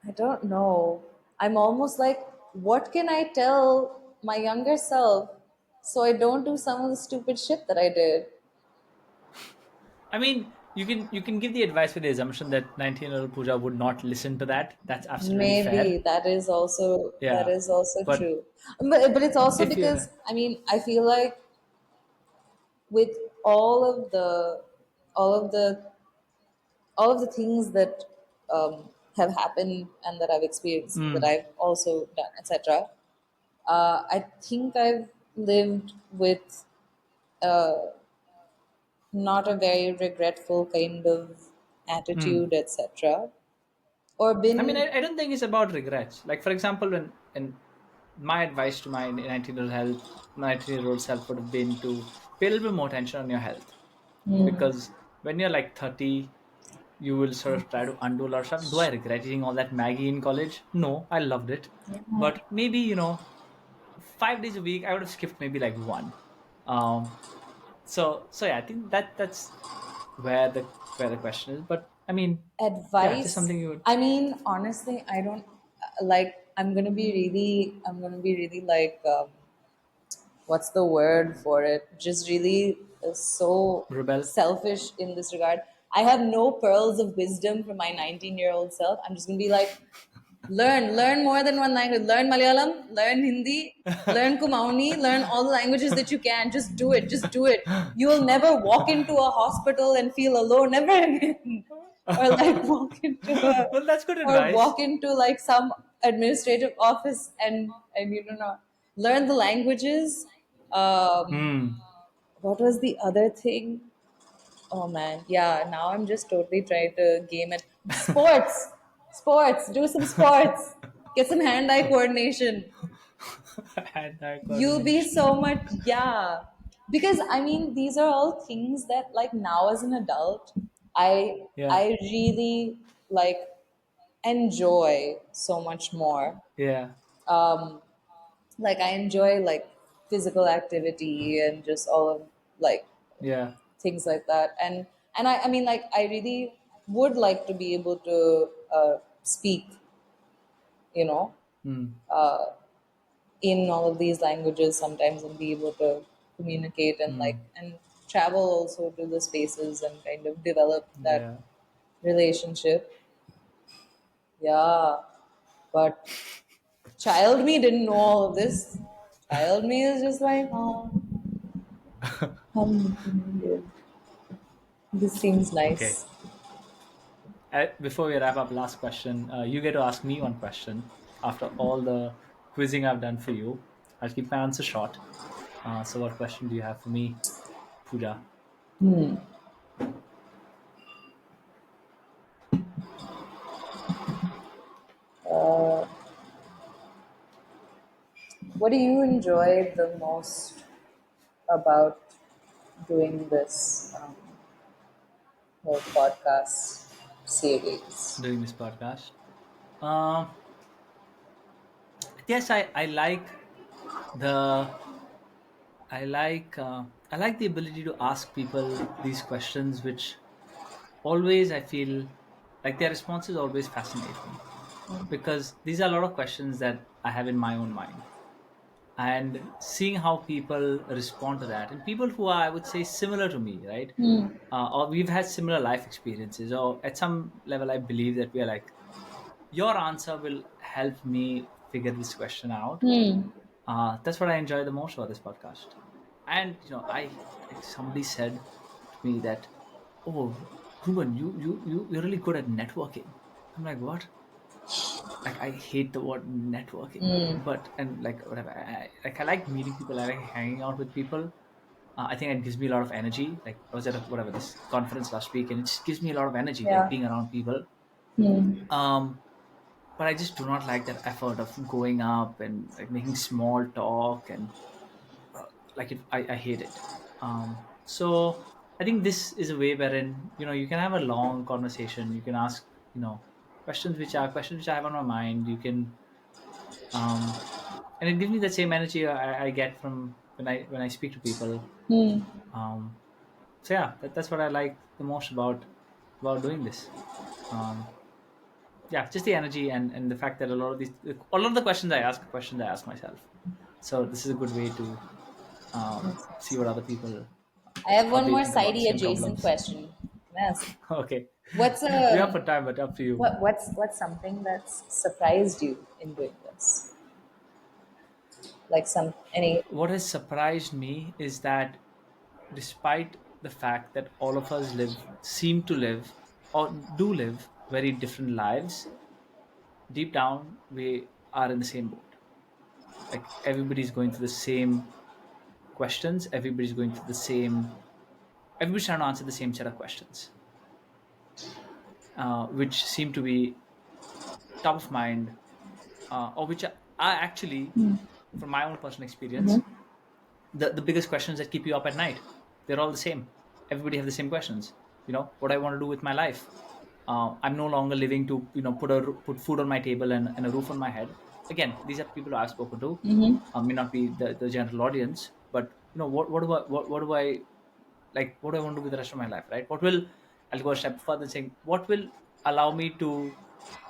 I don't know. I'm almost like, what can I tell my younger self so I don't do some of the stupid shit that I did? I mean, you can give the advice with the assumption that 19-year-old Pooja would not listen to that. That's absolutely fair. Maybe that Yeah, is also but true, but it's also if because you're I mean I feel like with all of the all of the all of the things that have happened and that I've experienced, that mm, I've also done, etc. I think I've lived with not a very regretful kind of mm. attitude, etc. Or I mean, been I don't think it's about regrets. Like, for example, when and my advice to my 19-year-old self would have been to pay a little bit more attention on your health, because when you're like 30, you will sort of try to undo a lot of stuff. Do I regret eating all that Maggie in college? No, I loved it, but maybe 5 days a week I would have skipped maybe like one. So yeah, I think that's where the question is. But I mean, yeah, just advice. something you would. I mean, honestly, I don't like. I'm gonna be really like. What's the word for it? Just really so Rebel. selfish in this regard. I have no pearls of wisdom for my 19-year-old self. I'm just gonna be like, learn more than one language. Learn Malayalam, learn Hindi, learn Kumaoni, learn all the languages that you can. Just do it. You will never walk into a hospital and feel alone ever again. Or like Well, that's good advice. walk into like some administrative office and you don't know, learn the languages. Um, Hmm. what was the other thing? Oh man, yeah. Now I'm just totally trying to game it. Sports. Do some sports. Get some hand-eye coordination. Hand-eye You'll be coordination. so much, yeah. Because I mean, these are all things that like now as an adult, Yeah, I really like enjoy so much more. yeah, Like I enjoy like physical activity and just all of like yeah. things like that. And I mean like I really would like to be able to speak, you know, Hmm. in all of these languages sometimes and be able to communicate and like Hmm. and travel also to the spaces and kind of develop that Yeah. relationship. Yeah, but child me didn't know all of this. Child me is just like, oh, this seems Okay. nice. Before we wrap up, last question. You get to ask me one question after all the quizzing I've done for you. I'll keep my answer short. So, what question do you have for me, Pooja? What do you enjoy the most about doing this whole podcast series? Doing this podcast? Um, yes, I like the I like the ability to ask people these questions, which always I feel like their responses always fascinate me, because these are a lot of questions that I have in my own mind, and seeing how people respond to that, and people who are, I would say, similar to me, right? Or we've had similar life experiences, or at some level I believe that we are like, your answer will help me figure this question out. That's what I enjoy the most about this podcast. And I like, somebody said to me that, oh, Reuben, you're really good at networking. I'm like, what? Like, I hate the word networking, but and like whatever. Like, I like meeting people. I like hanging out with people. I think it gives me a lot of energy. Like I was at whatever this conference last week, and it just gives me a lot of energy, like Yeah. being around people. Hmm. Um, but I just do not like that effort of going up and like making small talk, and like I hate it. So I think this is a way wherein you can have a long conversation. You can ask questions which I have on my mind. You can and it gives me the same energy I get from when I speak to people. Hmm. Um, so yeah, that's what I like the most about doing this. Um, yeah, just the energy and the fact that a lot of the questions I ask are questions I ask myself. So this is a good way to Makes see sense. what other people I have how one they more think about the sidey same adjacent problems. question. Can I ask? Okay, What's we have a for time, but up to you. what's something that's surprised you in doing this? Like some any. What has surprised me is that despite the fact that all of us seem to live, or do live very different lives, deep down we are in the same boat. Like everybody's going through the same questions, everybody's trying to answer the same set of questions, which seem to be top of mind, or which are actually, from my own personal experience, the biggest questions that keep you up at night. They're all the same. Everybody have the same questions. What I want to do with my life. I'm no longer living to put food on my table and a roof on my head. Again, these are people who I've spoken to. May not be the general audience, but what do I like? What do I want to do with the rest of my life? Right? I'll go a step further, saying what will allow me to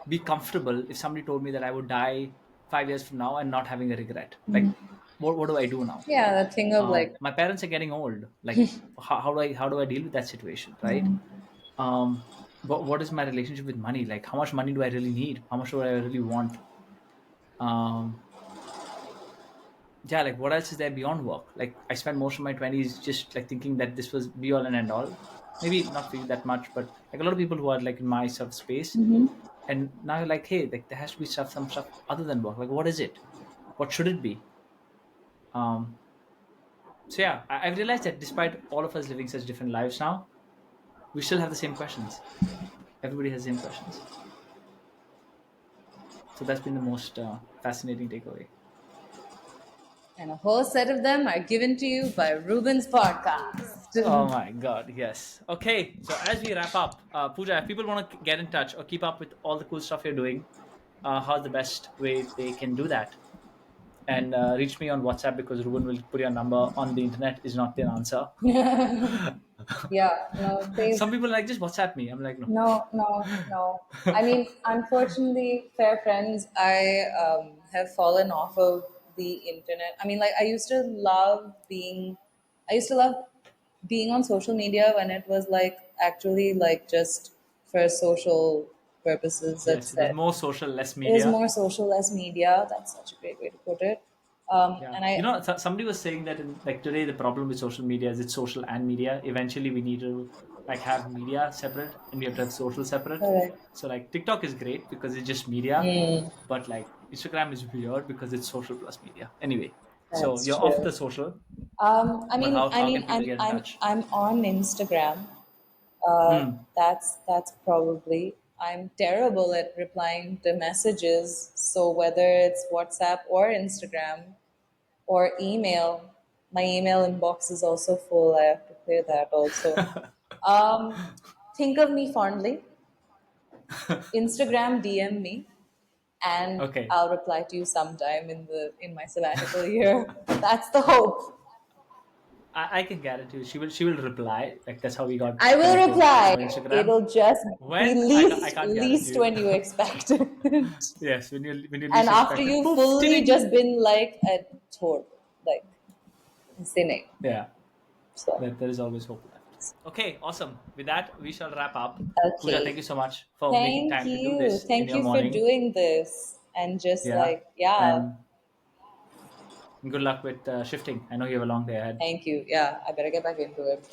be comfortable if somebody told me that I would die 5 years from now and not having a regret. Like, what do I do now? Yeah, that thing of like. My parents are getting old. Like, how do I deal with that situation, right? What is my relationship with money? Like, how much money do I really need? How much do I really want? Um, yeah, like what else is there beyond work? Like, I spent most of my 20s just like thinking that this was be all and end all. Maybe not for you that much, but like a lot of people who are like in my sort of space, and now you're like, hey, like there has to be some stuff other than work. Like, what is it? What should it be? Um, so yeah, I've realized that despite all of us living such different lives now, we still have the same questions. Everybody has the same questions. So that's been the most fascinating takeaway. And a whole set of them are given to you by Reuben's Oh podcast. my God, yes. Okay, so as we wrap up, Pooja, if people want to get in touch or keep up with all the cool stuff you're doing, how's the best way they can do that? And reach me on WhatsApp, because Ruben will put your number on the internet is not the answer. Yeah, no, they Some people like just WhatsApp me. I'm like, no. no, no, no. I mean, unfortunately, fair friends, I have fallen off of the internet. I mean, like, I used to love being on social media when it was like actually like just for social purposes. Yes, That's it was it. more social, less It is media. more social, less media. That's such a great way to put it. Yeah, And I, somebody was saying that in like today the problem with social media is it's social and media. Eventually, we need to like have media separate and we have to have social separate. correct. So like TikTok is great because it's just media, Mm, but like Instagram is weird because it's social plus media. Anyway, so that's you're off true. the social, I but mean, how I how mean, can people I'm get in I'm touch? I'm on Instagram. Hmm. That's probably I'm terrible at replying to messages. So whether it's WhatsApp or Instagram or email, my email inbox is also full. I have to clear that also. Think of me fondly. Instagram DM me, and Okay, I'll reply to you sometime in my sabbatical year. That's the hope. I can guarantee you she will reply. Like that's how we got I will connected reply. over Instagram. It'll just be When I least can't guarantee least you. when you expect it. Yes, when you And least after expect it, you poof, fully just chilling. been like a toad, like sinning. Yeah, So there is always hope left. Okay, awesome. With that, we shall wrap up. Pooja, thank okay. you so much for making Thank time to do you. this in Thank your you for morning. doing this. And just Yeah, like, yeah, and good luck with shifting. I know you have a long day ahead. thank you. Yeah, I better get back into it.